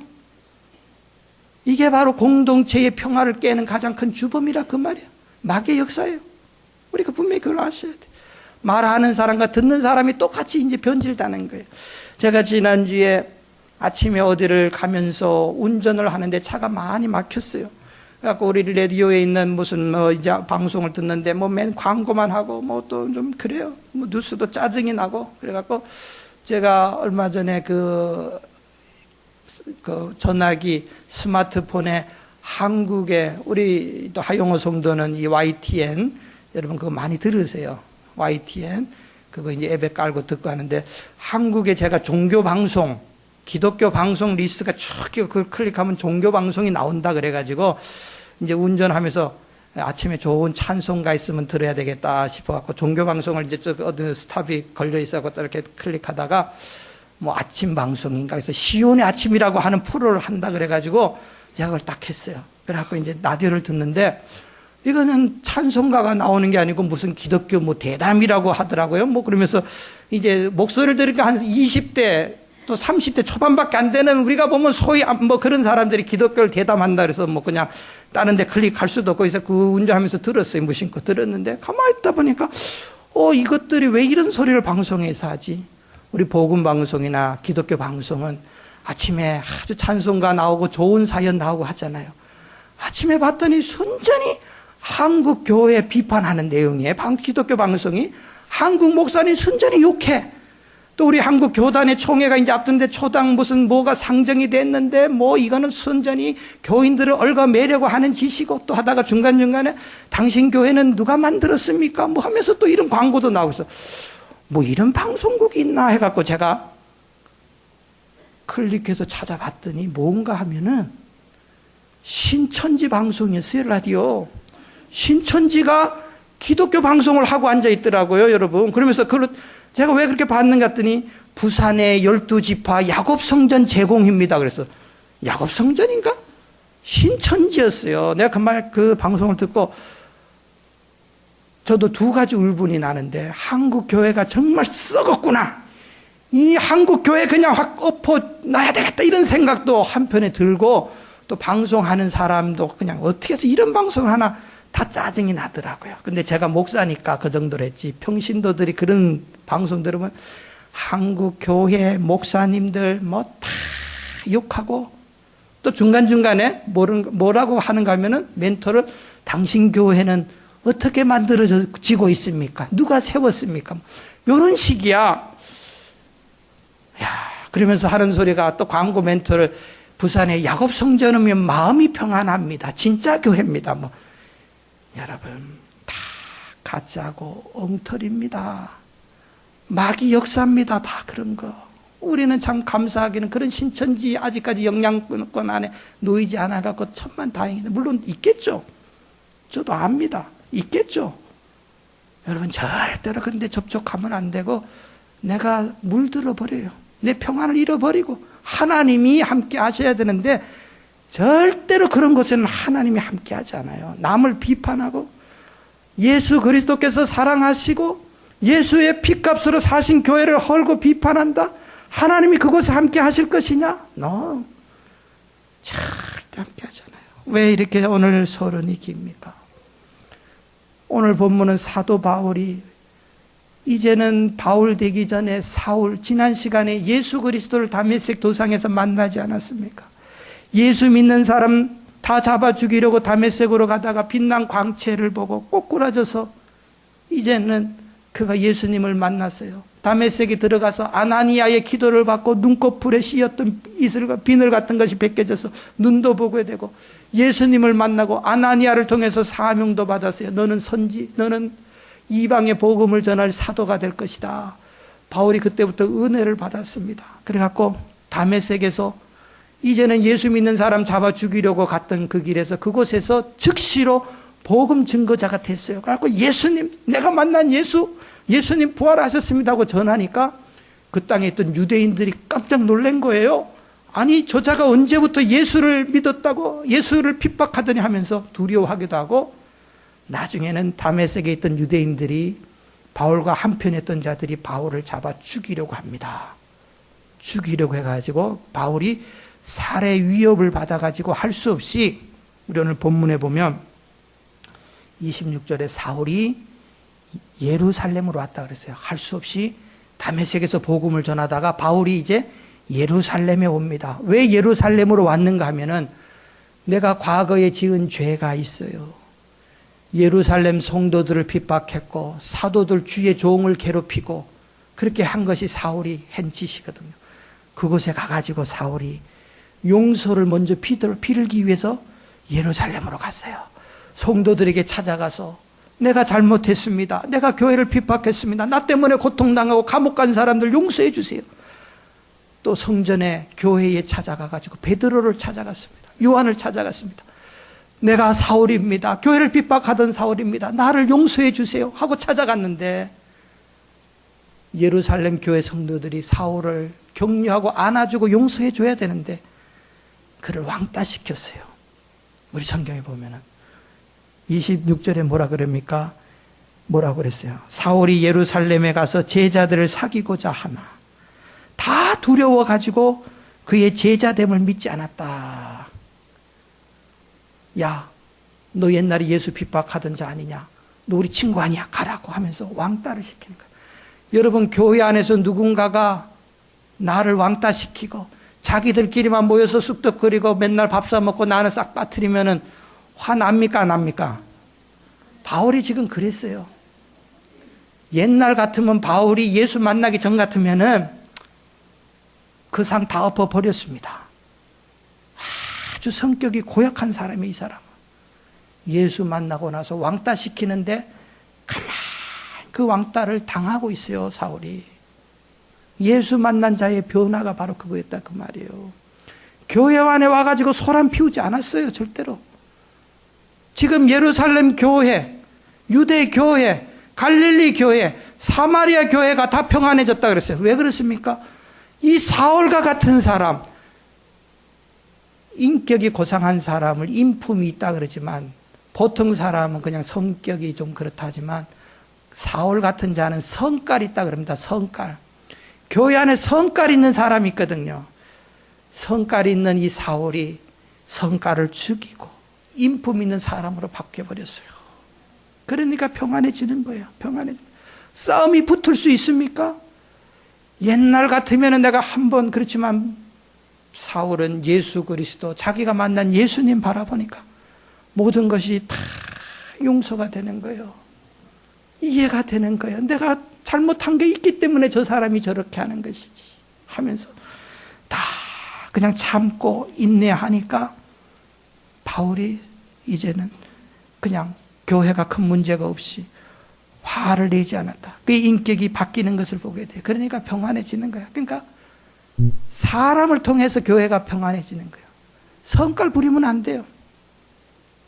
이게 바로 공동체의 평화를 깨는 가장 큰 주범이라 그 말이야. 마귀의 역사예요. 우리가 분명히 그걸 아셔야 돼. 말하는 사람과 듣는 사람이 똑같이 이제 변질되는 거예요. 제가 지난주에 아침에 어디를 가면서 운전을 하는데 차가 많이 막혔어요. 그래갖고 우리 라디오에 있는 무슨 이제 방송을 듣는데 맨 광고만 하고 또 좀 그래요. 뉴스도 짜증이 나고. 그래갖고 제가 얼마 전에 그 전화기 스마트폰에 한국의, 우리 또 하용호 성도는 이 YTN, 여러분 그거 많이 들으세요. YTN 그거 이제 앱에 깔고 듣고 하는데, 한국에 제가 종교 방송, 기독교 방송 리스트가 쭉 그 클릭하면 종교 방송이 나온다 그래가지고 이제 운전하면서 아침에 좋은 찬송가 있으면 들어야 되겠다 싶어갖고 종교 방송을 이제 어떤 스탑이 걸려 있어갖고 이렇게 클릭하다가 아침 방송인가 해서 시온의 아침이라고 하는 프로를 한다 그래가지고 제가 그걸 딱 했어요. 그래갖고 이제 라디오를 듣는데, 이거는 찬송가가 나오는 게 아니고 무슨 기독교 대담이라고 하더라고요. 그러면서 이제 목소리를 들으니까 한 20대 또 30대 초반밖에 안 되는, 우리가 보면 소위 그런 사람들이 기독교를 대담한다 그래서 그냥 다른 데 클릭할 수도 없고 해서 그 운전하면서 들었어요. 무심코 들었는데 가만히 있다 보니까 이것들이 왜 이런 소리를 방송에서 하지? 우리 복음 방송이나 기독교 방송은 아침에 아주 찬송가 나오고 좋은 사연 나오고 하잖아요. 아침에 봤더니 순전히 한국 교회 비판하는 내용이에요. 기독교 방송이. 한국 목사님 순전히 욕해. 또 우리 한국 교단의 총회가 이제 앞둔데 초당 뭐가 상정이 됐는데 이거는 순전히 교인들을 얽어매려고 하는 짓이고, 또 하다가 중간중간에 당신 교회는 누가 만들었습니까? 하면서 또 이런 광고도 나오고 있어. 이런 방송국이 있나 해갖고 제가 클릭해서 찾아봤더니 뭔가 하면은 신천지 방송이었어요. 라디오 신천지가 기독교 방송을 하고 앉아 있더라고요, 여러분. 그러면서 제가 왜 그렇게 봤는가 했더니 부산의 12지파 야곱성전 제공입니다. 그래서 야곱성전인가? 신천지였어요. 내가 그 방송을 듣고 저도 두 가지 울분이 나는데, 한국 교회가 정말 썩었구나. 이 한국 교회 그냥 확 엎어놔야 되겠다, 이런 생각도 한편에 들고, 또 방송하는 사람도 그냥 어떻게 해서 이런 방송을 하나, 다 짜증이 나더라고요. 근데 제가 목사니까 그 정도로 했지, 평신도들이 그런 방송 들으면 한국 교회 목사님들 다 욕하고, 또 중간중간에 뭐라고 하는가 하면은 멘토를, 당신 교회는 어떻게 만들어지고 있습니까? 누가 세웠습니까? 이런 식이야. 그러면서 하는 소리가, 또 광고 멘토를, 부산의 야곱성전이면 마음이 평안합니다. 진짜 교회입니다. 여러분, 다 가짜고 엉터리입니다. 마귀 역사입니다. 다 그런 거. 우리는 참 감사하기는 그런 신천지 아직까지 영향권 안에 놓이지 않아갖고 천만 다행이네. 물론 있겠죠. 저도 압니다. 있겠죠. 여러분 절대로 그런데 접촉하면 안 되고 내가 물들어 버려요. 내 평안을 잃어버리고 하나님이 함께 하셔야 되는데 절대로 그런 곳에는 하나님이 함께 하지 않아요. 남을 비판하고 예수 그리스도께서 사랑하시고 예수의 피값으로 사신 교회를 헐고 비판한다? 하나님이 그곳에 함께 하실 것이냐? No. 절대 함께 하잖아요. 왜 이렇게 오늘 서론이 깁니까? 오늘 본문은 사도 바울이 이제는 바울 되기 전에 사울, 지난 시간에 예수 그리스도를 다메섹 도상에서 만나지 않았습니까? 예수 믿는 사람 다 잡아 죽이려고 다메섹으로 가다가 빛난 광채를 보고 꼬꾸라져서 이제는 그가 예수님을 만났어요. 다메섹에 들어가서 아나니아의 기도를 받고 눈꺼풀에 씌었던 이슬과 비늘 같은 것이 벗겨져서 눈도 보게 되고 예수님을 만나고 아나니아를 통해서 사명도 받았어요. 너는 너는 이방의 복음을 전할 사도가 될 것이다. 바울이 그때부터 은혜를 받았습니다. 그래갖고 다메섹에서 이제는 예수 믿는 사람 잡아 죽이려고 갔던 그 길에서 그곳에서 즉시로 복음 증거자가 됐어요. 그래갖고 예수님, 내가 만난 예수님 부활하셨습니다 하고 전하니까 그 땅에 있던 유대인들이 깜짝 놀란 거예요. 아니 저자가 언제부터 예수를 믿었다고 예수를 핍박하더니 하면서 두려워하기도 하고 나중에는 다메섹에 있던 유대인들이 바울과 한편했던 자들이 바울을 잡아 죽이려고 합니다. 죽이려고 해가지고 바울이 살해 위협을 받아가지고 할 수 없이 우리 오늘 본문에 보면 26절에 사울이 예루살렘으로 왔다 그랬어요. 할 수 없이 다메섹에서 복음을 전하다가 바울이 이제 예루살렘에 옵니다. 왜 예루살렘으로 왔는가 하면은 내가 과거에 지은 죄가 있어요. 예루살렘 성도들을 핍박했고 사도들 주의 종을 괴롭히고 그렇게 한 것이 사울이 한 짓이거든요. 그곳에 가가지고 사울이 용서를 먼저 빌기 위해서 예루살렘으로 갔어요. 성도들에게 찾아가서 내가 잘못했습니다. 내가 교회를 핍박했습니다. 나 때문에 고통당하고 감옥 간 사람들 용서해 주세요. 또 성전에 교회에 찾아가가지고 베드로를 찾아갔습니다. 요한을 찾아갔습니다. 내가 사울입니다. 교회를 핍박하던 사울입니다. 나를 용서해 주세요 하고 찾아갔는데 예루살렘 교회 성도들이 사울을 격려하고 안아주고 용서해 줘야 되는데 그를 왕따시켰어요. 우리 성경에 보면은 26절에 뭐라 그럽니까? 뭐라고 그랬어요? 사울이 예루살렘에 가서 제자들을 사귀고자 하나 다 두려워가지고 그의 제자됨을 믿지 않았다. 야, 너 옛날에 예수 핍박하던 자 아니냐? 너 우리 친구 아니야? 가라고 하면서 왕따를 시키는 거예요. 여러분 교회 안에서 누군가가 나를 왕따시키고 자기들끼리만 모여서 쑥덕거리고 맨날 밥 사먹고 나는 싹 빠뜨리면은 화납니까 안 납니까? 바울이 지금 그랬어요. 옛날 같으면 바울이 예수 만나기 전 같으면은 그 상 다 엎어버렸습니다. 아주 성격이 고약한 사람이 이 사람은. 예수 만나고 나서 왕따 시키는데 가만 그 왕따를 당하고 있어요. 사울이. 예수 만난 자의 변화가 바로 그거였다 그 말이에요. 교회 안에 와가지고 소란 피우지 않았어요. 절대로. 지금 예루살렘 교회, 유대 교회, 갈릴리 교회, 사마리아 교회가 다 평안해졌다 그랬어요. 왜 그렇습니까? 이 사울과 같은 사람, 인격이 고상한 사람을 인품이 있다 그러지만 보통 사람은 그냥 성격이 좀 그렇다지만 사울 같은 자는 성깔이 있다 그럽니다. 성깔. 교회 안에 성깔 있는 사람이 있거든요. 성깔 있는 이 사울이 성깔을 죽이고 인품 있는 사람으로 바뀌어버렸어요. 그러니까 평안해지는 거예요. 싸움이 붙을 수 있습니까? 옛날 같으면 내가 한번 그렇지만 사울은 예수 그리스도 자기가 만난 예수님 바라보니까 모든 것이 다 용서가 되는 거예요. 이해가 되는 거예요. 내가 잘못한 게 있기 때문에 저 사람이 저렇게 하는 것이지 하면서 다 그냥 참고 인내하니까 바울이 이제는 그냥 교회가 큰 문제가 없이 화를 내지 않았다. 그의 인격이 바뀌는 것을 보게 돼요. 그러니까 평안해지는 거야. 그러니까 사람을 통해서 교회가 평안해지는 거예요. 성깔 부리면 안 돼요.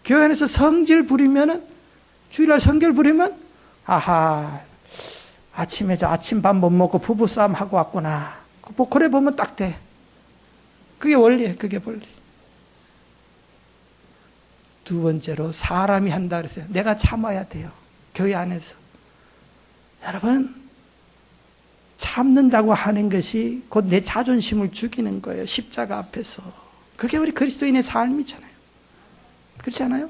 교회 안에서 성질 부리면은, 주일날 성질 부리면, 아하, 아침에 저 아침밥 못 먹고 부부싸움 하고 왔구나. 그래 보면 딱 돼. 그게 원리예요. 그게 원리. 두 번째로 사람이 한다 그랬어요. 내가 참아야 돼요. 교회 안에서. 여러분, 참는다고 하는 것이 곧 내 자존심을 죽이는 거예요. 십자가 앞에서. 그게 우리 그리스도인의 삶이잖아요. 그렇지 않아요?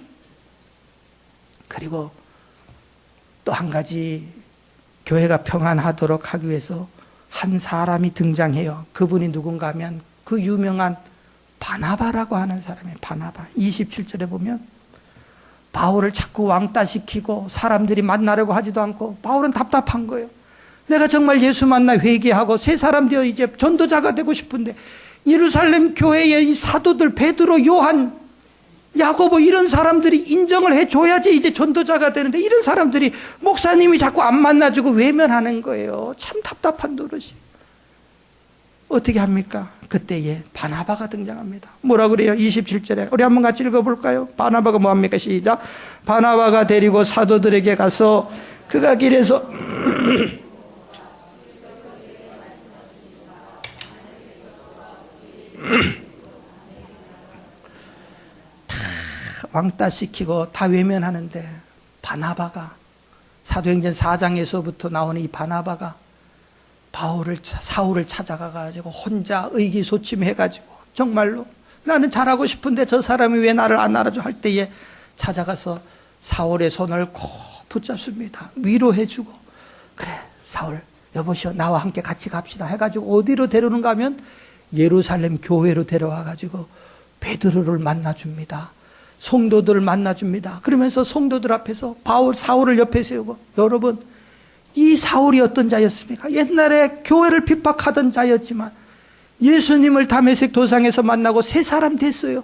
그리고 또 한 가지, 교회가 평안하도록 하기 위해서 한 사람이 등장해요. 그분이 누군가 하면 그 유명한 바나바라고 하는 사람이에요. 바나바. 27절에 보면 바울을 자꾸 왕따시키고 사람들이 만나려고 하지도 않고 바울은 답답한 거예요. 내가 정말 예수 만나 회개하고 새 사람 되어 이제 전도자가 되고 싶은데 예루살렘 교회의 이 사도들 베드로, 요한, 야고보 이런 사람들이 인정을 해줘야지 이제 전도자가 되는데 이런 사람들이 목사님이 자꾸 안 만나주고 외면하는 거예요. 참 답답한 노릇이. 어떻게 합니까? 그때에 바나바가 등장합니다. 뭐라 그래요? 27절에 우리 한번 같이 읽어볼까요? 바나바가 뭐합니까? 시작. 바나바가 데리고 사도들에게 가서 그가 길에서 왕따시키고 다 외면하는데 바나바가, 사도행전 4장에서부터 나오는 이 바나바가 사울을 찾아가가지고 혼자 의기소침해가지고 정말로 나는 잘하고 싶은데 저 사람이 왜 나를 안 알아줘 할 때에 찾아가서 사울의 손을 꼭 붙잡습니다. 위로해주고, 그래 사울 여보시오 나와 함께 같이 갑시다 해가지고 어디로 데려오는가 하면 예루살렘 교회로 데려와가지고 베드로를 만나줍니다. 성도들을 만나줍니다. 그러면서 성도들 앞에서 사울을 옆에 세우고, 여러분 이 사울이 어떤 자였습니까? 옛날에 교회를 핍박하던 자였지만 예수님을 다메섹 도상에서 만나고 새 사람 됐어요.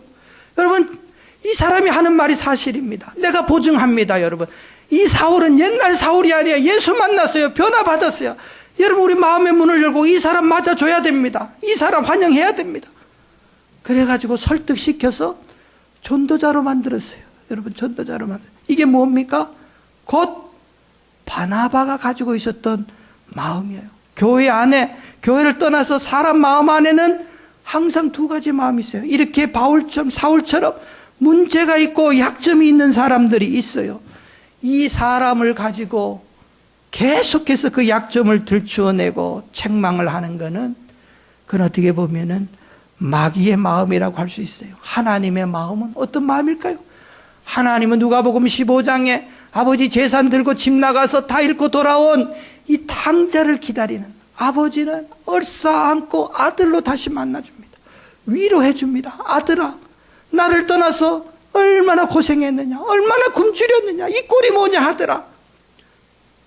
여러분 이 사람이 하는 말이 사실입니다. 내가 보증합니다. 여러분 이 사울은 옛날 사울이 아니에요. 예수 만났어요. 변화받았어요. 여러분 우리 마음의 문을 열고 이 사람 맞아줘야 됩니다. 이 사람 환영해야 됩니다. 그래가지고 설득시켜서 전도자로 만들었어요. 여러분 전도자로 만들었어요. 이게 뭡니까? 곧 바나바가 가지고 있었던 마음이에요. 교회 안에, 교회를 떠나서 사람 마음 안에는 항상 두 가지 마음이 있어요. 이렇게 사울처럼 문제가 있고 약점이 있는 사람들이 있어요. 이 사람을 가지고 계속해서 그 약점을 들추어내고 책망을 하는 것은 그건 어떻게 보면은 마귀의 마음이라고 할 수 있어요. 하나님의 마음은 어떤 마음일까요? 하나님은 누가복음 15장에 아버지 재산 들고 집 나가서 다 잃고 돌아온 이 탕자를 기다리는 아버지는 얼싸안고 아들로 다시 만나줍니다. 위로해 줍니다. 아들아 나를 떠나서 얼마나 고생했느냐, 얼마나 굶주렸느냐, 이 꼴이 뭐냐 하더라.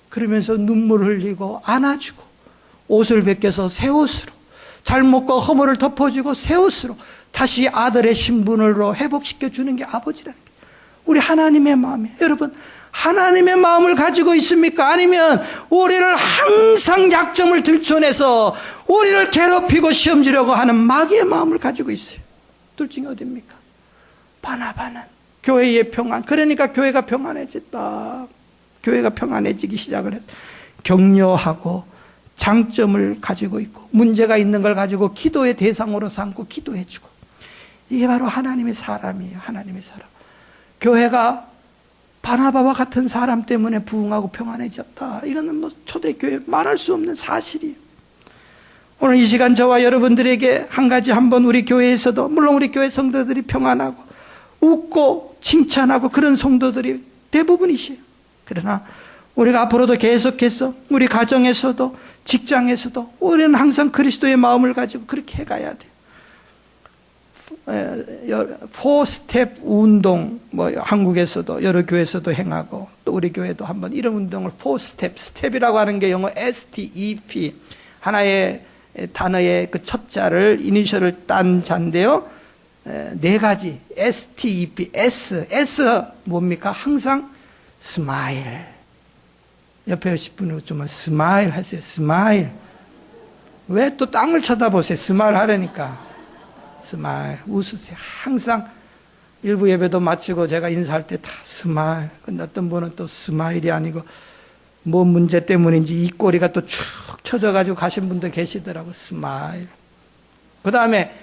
그러면서 눈물 흘리고 안아주고 옷을 벗겨서 새 옷으로, 잘못과 허물을 덮어주고 새 옷으로 다시 아들의 신분으로 회복시켜주는 게 아버지라는 게 우리 하나님의 마음이에요. 여러분 하나님의 마음을 가지고 있습니까? 아니면 우리를 항상 약점을 들춰내서 우리를 괴롭히고 시험 주려고 하는 마귀의 마음을 가지고 있어요. 둘 중에 어디입니까? 바나바는 교회의 평안, 그러니까 교회가 평안해졌다. 교회가 평안해지기 시작을 했어요. 격려하고 장점을 가지고 있고 문제가 있는 걸 가지고 기도의 대상으로 삼고 기도해주고, 이게 바로 하나님의 사람이에요. 하나님의 사람. 교회가 바나바와 같은 사람 때문에 부흥하고 평안해졌다. 이거는 뭐 초대교회 말할 수 없는 사실이에요. 오늘 이 시간 저와 여러분들에게 한 가지 한번 우리 교회에서도, 물론 우리 교회 성도들이 평안하고 웃고 칭찬하고 그런 성도들이 대부분이시에요. 그러나 우리가 앞으로도 계속해서 우리 가정에서도 직장에서도 우리는 항상 그리스도의 마음을 가지고 그렇게 해가야 돼요. 4스텝 운동, 뭐 한국에서도 여러 교회에서도 행하고 또 우리 교회도 한번 이런 운동을 4스텝, 스텝이라고 하는 게 영어 STEP, 하나의 단어의 그 첫 자를 이니셜을 딴 자인데요. 네 가지 STEP, S 뭡니까? 항상 스마일. 옆에 10분 웃으면 스마일 하세요. 스마일. 왜 또 땅을 쳐다보세요? 스마일 하라니까. 스마일. 웃으세요. 항상 일부 예배도 마치고 제가 인사할 때 다 스마일. 근데 어떤 분은 또 스마일이 아니고 뭐 문제 때문인지 입꼬리가 또 축 처져가지고 가신 분도 계시더라고. 스마일. 그 다음에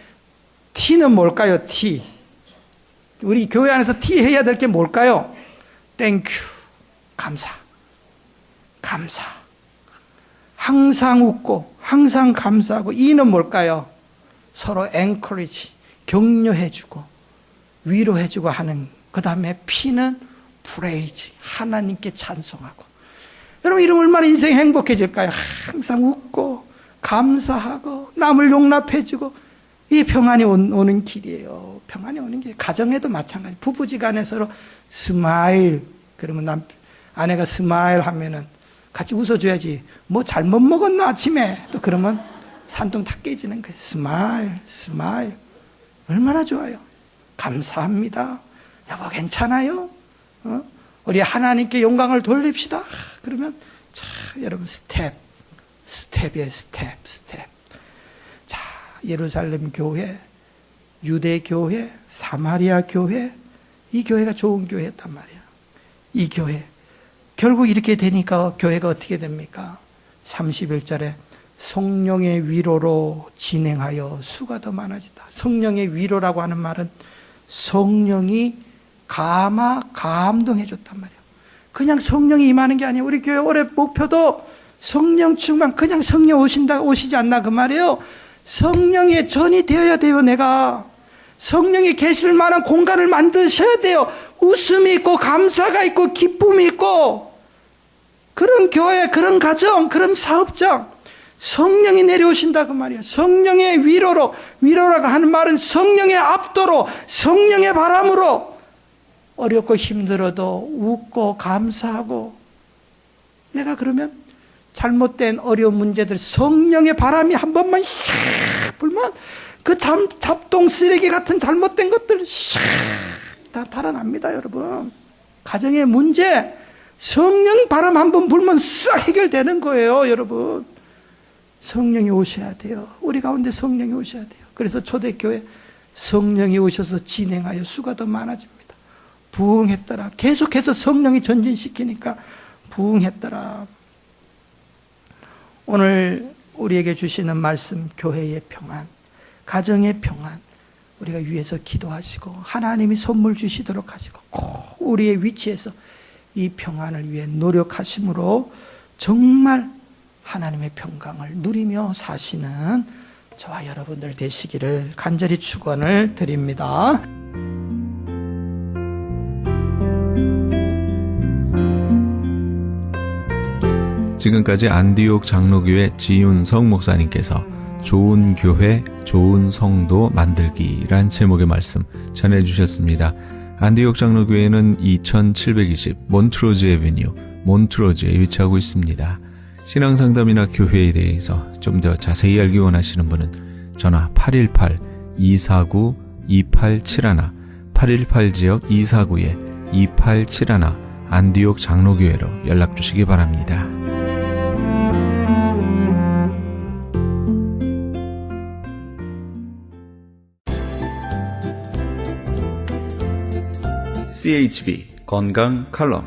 T는 뭘까요? T. 우리 교회 안에서 T 해야 될 게 뭘까요? 땡큐. 감사. 감사. 항상 웃고 항상 감사하고. E는 뭘까요? 서로 encourage. 격려해주고 위로해주고 하는. 그 다음에 P는 praise. 하나님께 찬송하고. 여러분 이러면 얼마나 인생이 행복해질까요? 항상 웃고 감사하고 남을 용납해주고. 이게 평안이 오는 길이에요. 평안이 오는 길. 가정에도 마찬가지. 부부지간에 서로 스마일. 그러면 아내가 스마일 하면은 같이 웃어줘야지. 뭐 잘못 먹었나 아침에. 또 그러면 산동 다 깨지는 거예요. 스마일, 스마일. 얼마나 좋아요. 감사합니다. 여보 괜찮아요? 우리 하나님께 영광을 돌립시다. 그러면 자 여러분 스텝이에요. 스텝. 자 예루살렘 교회, 유대 교회, 사마리아 교회. 이 교회가 좋은 교회였단 말이에요. 이 교회. 결국 이렇게 되니까 교회가 어떻게 됩니까? 31절에 성령의 위로로 진행하여 수가 더 많아지다. 성령의 위로라고 하는 말은 성령이 감동해 줬단 말이에요. 그냥 성령이 임하는 게 아니에요. 우리 교회 올해 목표도 성령 충만, 그냥 성령 오시지 않나 그 말이에요. 성령의 전이 되어야 돼요. 내가 성령이 계실 만한 공간을 만드셔야 돼요. 웃음이 있고 감사가 있고 기쁨이 있고 그런 교회, 그런 가정, 그런 사업장. 성령이 내려오신다 그 말이에요. 성령의 위로라고 하는 말은 성령의 압도로, 성령의 바람으로 어렵고 힘들어도 웃고 감사하고. 내가 그러면 잘못된 어려운 문제들 성령의 바람이 한 번만 샥 불면 그 잡동 쓰레기 같은 잘못된 것들 샥 다 달아납니다. 여러분 가정의 문제 성령 바람 한 번 불면 싹 해결되는 거예요. 여러분 성령이 오셔야 돼요. 우리 가운데 성령이 오셔야 돼요. 그래서 초대교회 성령이 오셔서 진행하여 수가 더 많아집니다. 부흥했더라. 계속해서 성령이 전진시키니까 부흥했더라. 오늘 우리에게 주시는 말씀, 교회의 평안, 가정의 평안, 우리가 위에서 기도하시고 하나님이 선물 주시도록 하시고 꼭 우리의 위치에서 이 평안을 위해 노력하심으로 정말 하나님의 평강을 누리며 사시는 저와 여러분들 되시기를 간절히 축원을 드립니다. 지금까지 안디옥 장로교회 지윤성 목사님께서 좋은 교회, 좋은 성도 만들기란 제목의 말씀 전해주셨습니다. 안디옥 장로교회는 2720 몬트로즈 에비뉴 몬트로즈에 위치하고 있습니다. 신앙상담이나 교회에 대해서 좀 더 자세히 알기 원하시는 분은 전화 818-249-2871 818지역 249-2871 안디옥 장로교회로 연락주시기 바랍니다. CHB 건강 칼럼.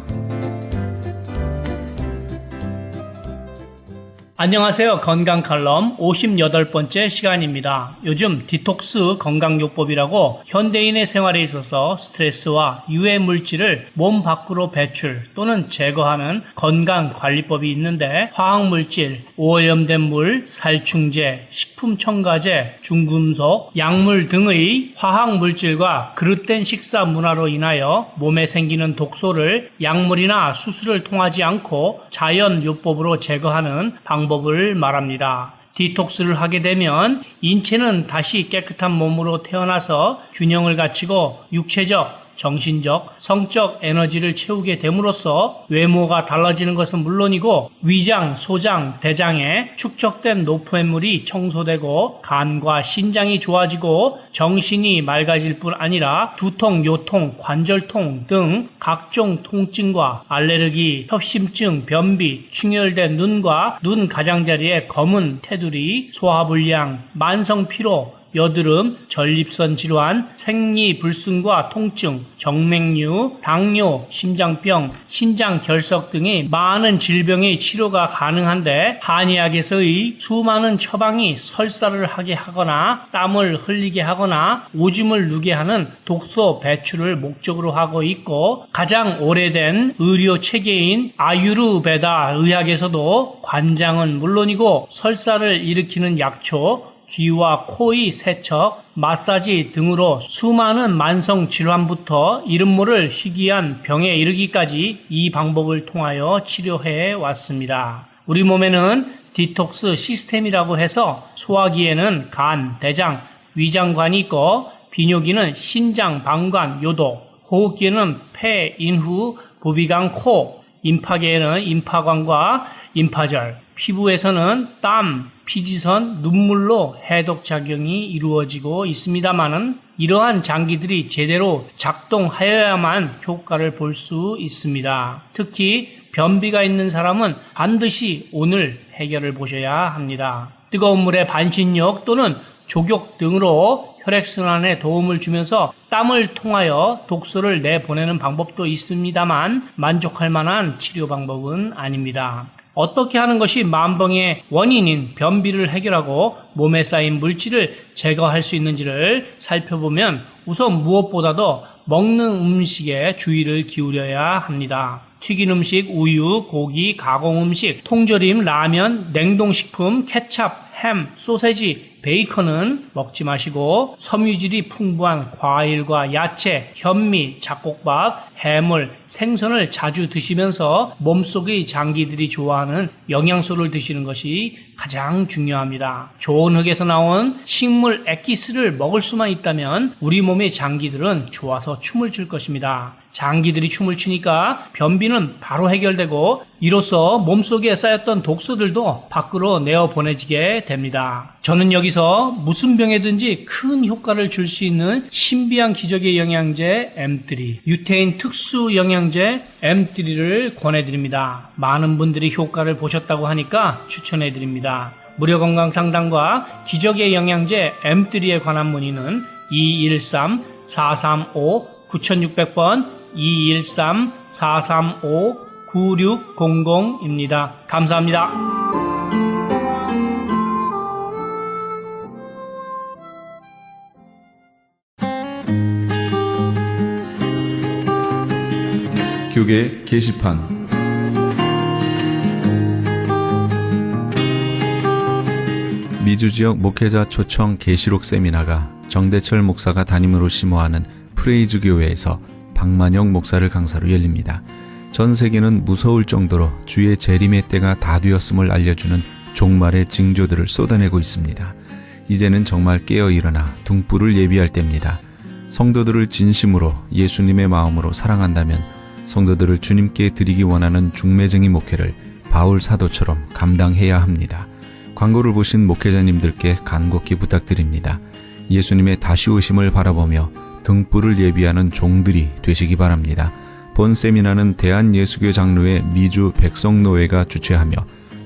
안녕하세요. 건강 칼럼 58번째 시간입니다. 요즘 디톡스 건강요법이라고 현대인의 생활에 있어서 스트레스와 유해 물질을 몸 밖으로 배출 또는 제거하는 건강관리법이 있는데 화학물질, 오염된 물, 살충제, 식품 첨가제, 중금속, 약물 등의 화학물질과 그릇된 식사 문화로 인하여 몸에 생기는 독소를 약물이나 수술을 통하지 않고 자연요법으로 제거하는 방법을 말합니다. 디톡스를 하게 되면 인체는 다시 깨끗한 몸으로 태어나서 균형을 갖추고 육체적, 정신적, 성적 에너지를 채우게 됨으로써 외모가 달라지는 것은 물론이고 위장, 소장, 대장에 축적된 노폐물이 청소되고 간과 신장이 좋아지고 정신이 맑아질 뿐 아니라 두통, 요통, 관절통 등 각종 통증과 알레르기, 협심증, 변비, 충혈된 눈과 눈 가장자리에 검은 테두리, 소화불량, 만성피로, 여드름, 전립선 질환, 생리불순과 통증, 정맥류, 당뇨, 심장병, 신장결석 등의 많은 질병의 치료가 가능한데 한의학에서의 수많은 처방이 설사를 하게 하거나 땀을 흘리게 하거나 오줌을 누게 하는 독소 배출을 목적으로 하고 있고 가장 오래된 의료 체계인 아유르베다 의학에서도 관장은 물론이고 설사를 일으키는 약초, 귀와 코의 세척, 마사지 등으로 수많은 만성 질환부터 이름 모를 희귀한 병에 이르기까지 이 방법을 통하여 치료해 왔습니다. 우리 몸에는 디톡스 시스템이라고 해서 소화기에는 간, 대장, 위장관이 있고 비뇨기는 신장, 방관, 요도, 호흡기에는 폐, 인후, 부비강, 코, 임파계에는 임파관과 임파절, 피부에서는 땀, 피지선, 눈물로 해독작용이 이루어지고 있습니다만은 이러한 장기들이 제대로 작동하여야만 효과를 볼 수 있습니다. 특히 변비가 있는 사람은 반드시 오늘 해결을 보셔야 합니다. 뜨거운 물에 반신욕 또는 족욕 등으로 혈액순환에 도움을 주면서 땀을 통하여 독소를 내보내는 방법도 있습니다만 만족할 만한 치료 방법은 아닙니다. 어떻게 하는 것이 만병의 원인인 변비를 해결하고 몸에 쌓인 물질을 제거할 수 있는지를 살펴보면 우선 무엇보다도 먹는 음식에 주의를 기울여야 합니다. 튀긴 음식, 우유, 고기, 가공 음식, 통조림, 라면, 냉동식품, 케찹, 햄, 소세지, 베이컨은 먹지 마시고 섬유질이 풍부한 과일과 야채, 현미, 잡곡밥, 해물, 생선을 자주 드시면서 몸속의 장기들이 좋아하는 영양소를 드시는 것이 가장 중요합니다. 좋은 흙에서 나온 식물 엑기스를 먹을 수만 있다면 우리 몸의 장기들은 좋아서 춤을 출 것입니다. 장기들이 춤을 추니까 변비는 바로 해결되고 이로써 몸속에 쌓였던 독소들도 밖으로 내어보내지게 됩니다. 저는 여기서 무슨 병에든지 큰 효과를 줄 수 있는 신비한 기적의 영양제 M3, 유태인 특수 영양제 M3를 권해드립니다. 많은 분들이 효과를 보셨다고 하니까 추천해드립니다. 무료 건강 상담과 기적의 영양제 M3에 관한 문의는 213-435-9600번 213-435-9600입니다. 감사합니다. 교계 게시판 미주 지역 목회자 초청 계시록 세미나가 정대철 목사가 담임으로 심호하는 프레이즈 교회에서 박만영 목사를 강사로 열립니다. 전 세계는 무서울 정도로 주의 재림의 때가 다 되었음을 알려주는 종말의 징조들을 쏟아내고 있습니다. 이제는 정말 깨어 일어나 등불을 예비할 때입니다. 성도들을 진심으로 예수님의 마음으로 사랑한다면 성도들을 주님께 드리기 원하는 중매쟁이 목회를 바울 사도처럼 감당해야 합니다. 광고를 보신 목회자님들께 간곡히 부탁드립니다. 예수님의 다시 오심을 바라보며 등불을 예비하는 종들이 되시기 바랍니다. 본 세미나는 대한예수교 장로회 미주 백성노회가 주최하며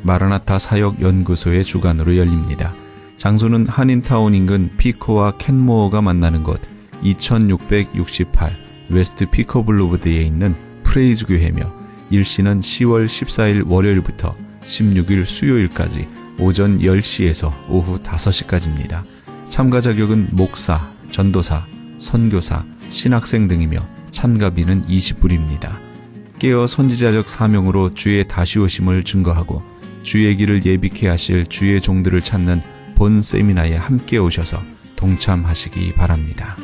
마라나타 사역연구소의 주관으로 열립니다. 장소는 한인타운 인근 피코와 캔모어가 만나는 곳 2668 웨스트 피코 블루보드에 있는 프레이즈 교회며 일시는 10월 14일 월요일부터 16일 수요일까지 오전 10시에서 오후 5시까지입니다. 참가 자격은 목사, 전도사, 선교사, 신학생 등이며 참가비는 20불입니다. 깨어 선지자적 사명으로 주의 다시 오심을 증거하고 주의 길을 예비케 하실 주의 종들을 찾는 본 세미나에 함께 오셔서 동참하시기 바랍니다.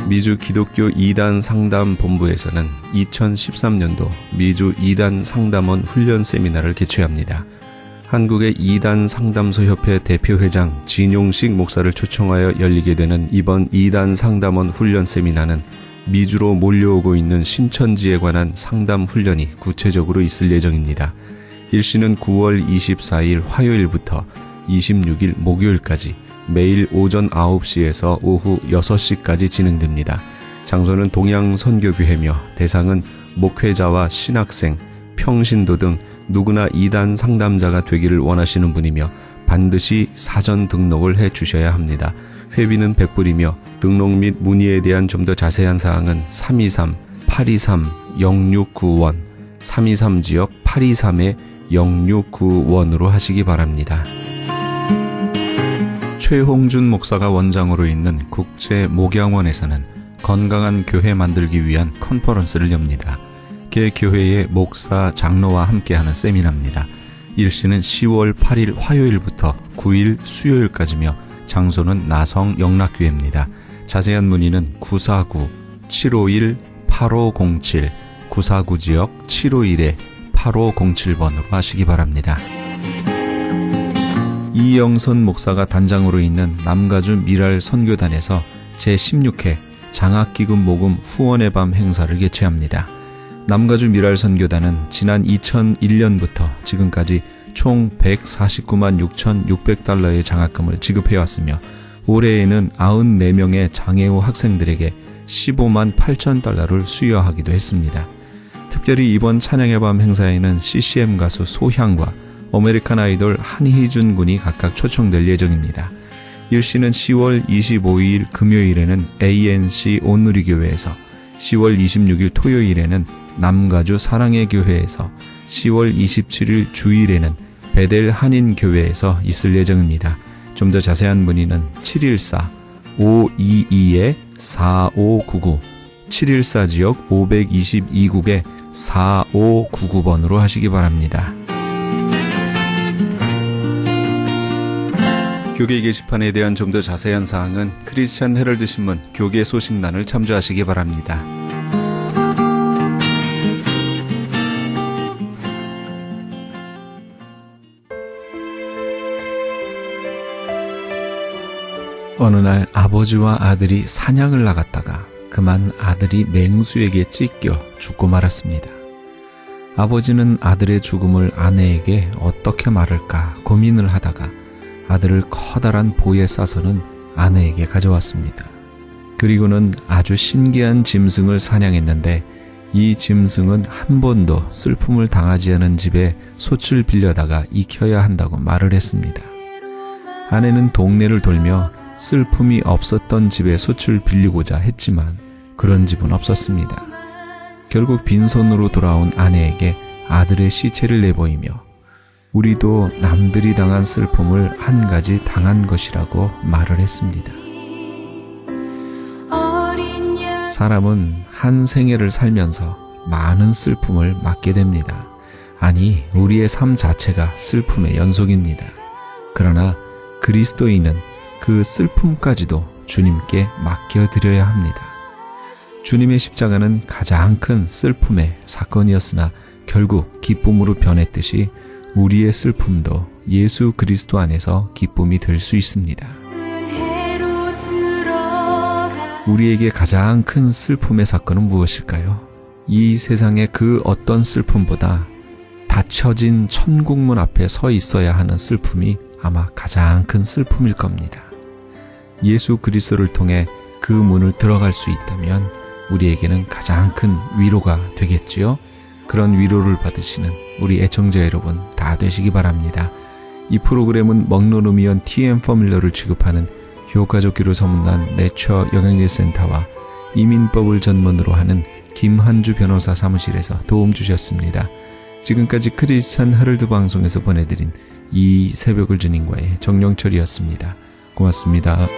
미주 기독교 2단 상담 본부에서는 2013년도 미주 2단 상담원 훈련 세미나를 개최합니다. 한국의 이단 상담소 협회 대표회장 진용식 목사를 초청하여 열리게 되는 이번 이단 상담원 훈련 세미나는 미주로 몰려오고 있는 신천지에 관한 상담 훈련이 구체적으로 있을 예정입니다. 일시는 9월 24일 화요일부터 26일 목요일까지 매일 오전 9시에서 오후 6시까지 진행됩니다. 장소는 동양선교교회며 대상은 목회자와 신학생, 평신도 등 누구나 이단 상담자가 되기를 원하시는 분이며 반드시 사전 등록을 해 주셔야 합니다. 회비는 100불이며 등록 및 문의에 대한 좀 더 자세한 사항은 323-823-0691, 323지역 823-0691으로 하시기 바랍니다. 최홍준 목사가 원장으로 있는 국제목양원에서는 건강한 교회 만들기 위한 컨퍼런스를 엽니다. 개 교회의 목사, 장로와 함께하는 세미나입니다. 일시는 10월 8일 화요일부터 9일 수요일까지며 장소는 나성 영락교회입니다. 자세한 문의는 949-751-8507, 949지역 751-8507번으로 하시기 바랍니다. 이영선 목사가 단장으로 있는 남가주 미랄 선교단에서 제16회 장학기금 모금 후원의 밤 행사를 개최합니다. 남가주 미랄 선교단은 지난 2001년부터 지금까지 총 149만 6,600달러의 장학금을 지급해왔으며 올해에는 94명의 장애우 학생들에게 15만 8천 달러를 수여하기도 했습니다. 특별히 이번 찬양의 밤 행사에는 CCM 가수 소향과 아메리칸 아이돌 한희준 군이 각각 초청될 예정입니다. 일시는 10월 25일 금요일에는 ANC 온누리교회에서, 10월 26일 토요일에는 남가주 사랑의 교회에서, 10월 27일 주일에는 베델 한인교회에서 있을 예정입니다. 좀 더 자세한 문의는 714-522-4599, 714지역 522국에 4599번으로 하시기 바랍니다. 교계 게시판에 대한 좀 더 자세한 사항은 크리스찬 헤럴드 신문 교계 소식란을 참조하시기 바랍니다. 어느 날 아버지와 아들이 사냥을 나갔다가 그만 아들이 맹수에게 찢겨 죽고 말았습니다. 아버지는 아들의 죽음을 아내에게 어떻게 말할까 고민을 하다가 아들을 커다란 보에 싸서는 아내에게 가져왔습니다. 그리고는 아주 신기한 짐승을 사냥했는데 이 짐승은 한 번도 슬픔을 당하지 않은 집에 솥을 빌려다가 익혀야 한다고 말을 했습니다. 아내는 동네를 돌며 슬픔이 없었던 집에 솥을 빌리고자 했지만 그런 집은 없었습니다. 결국 빈손으로 돌아온 아내에게 아들의 시체를 내보이며 우리도 남들이 당한 슬픔을 한 가지 당한 것이라고 말을 했습니다. 사람은 한 생애를 살면서 많은 슬픔을 맞게 됩니다. 아니, 우리의 삶 자체가 슬픔의 연속입니다. 그러나 그리스도인은 그 슬픔까지도 주님께 맡겨드려야 합니다. 주님의 십자가는 가장 큰 슬픔의 사건이었으나 결국 기쁨으로 변했듯이 우리의 슬픔도 예수 그리스도 안에서 기쁨이 될 수 있습니다. 우리에게 가장 큰 슬픔의 사건은 무엇일까요? 이 세상의 그 어떤 슬픔보다 닫혀진 천국문 앞에 서 있어야 하는 슬픔이 아마 가장 큰 슬픔일 겁니다. 예수 그리스도를 통해 그 문을 들어갈 수 있다면 우리에게는 가장 큰 위로가 되겠지요. 그런 위로를 받으시는 우리 애청자 여러분 다 되시기 바랍니다. 이 프로그램은 먹노르미언 TM 포뮬러를 취급하는 효과적기로 소문난 내처 영양제센터와 이민법을 전문으로 하는 김한주 변호사 사무실에서 도움 주셨습니다. 지금까지 크리스찬 헤럴드 방송에서 보내드린 이 새벽을 주님과의 정영철이었습니다. 고맙습니다.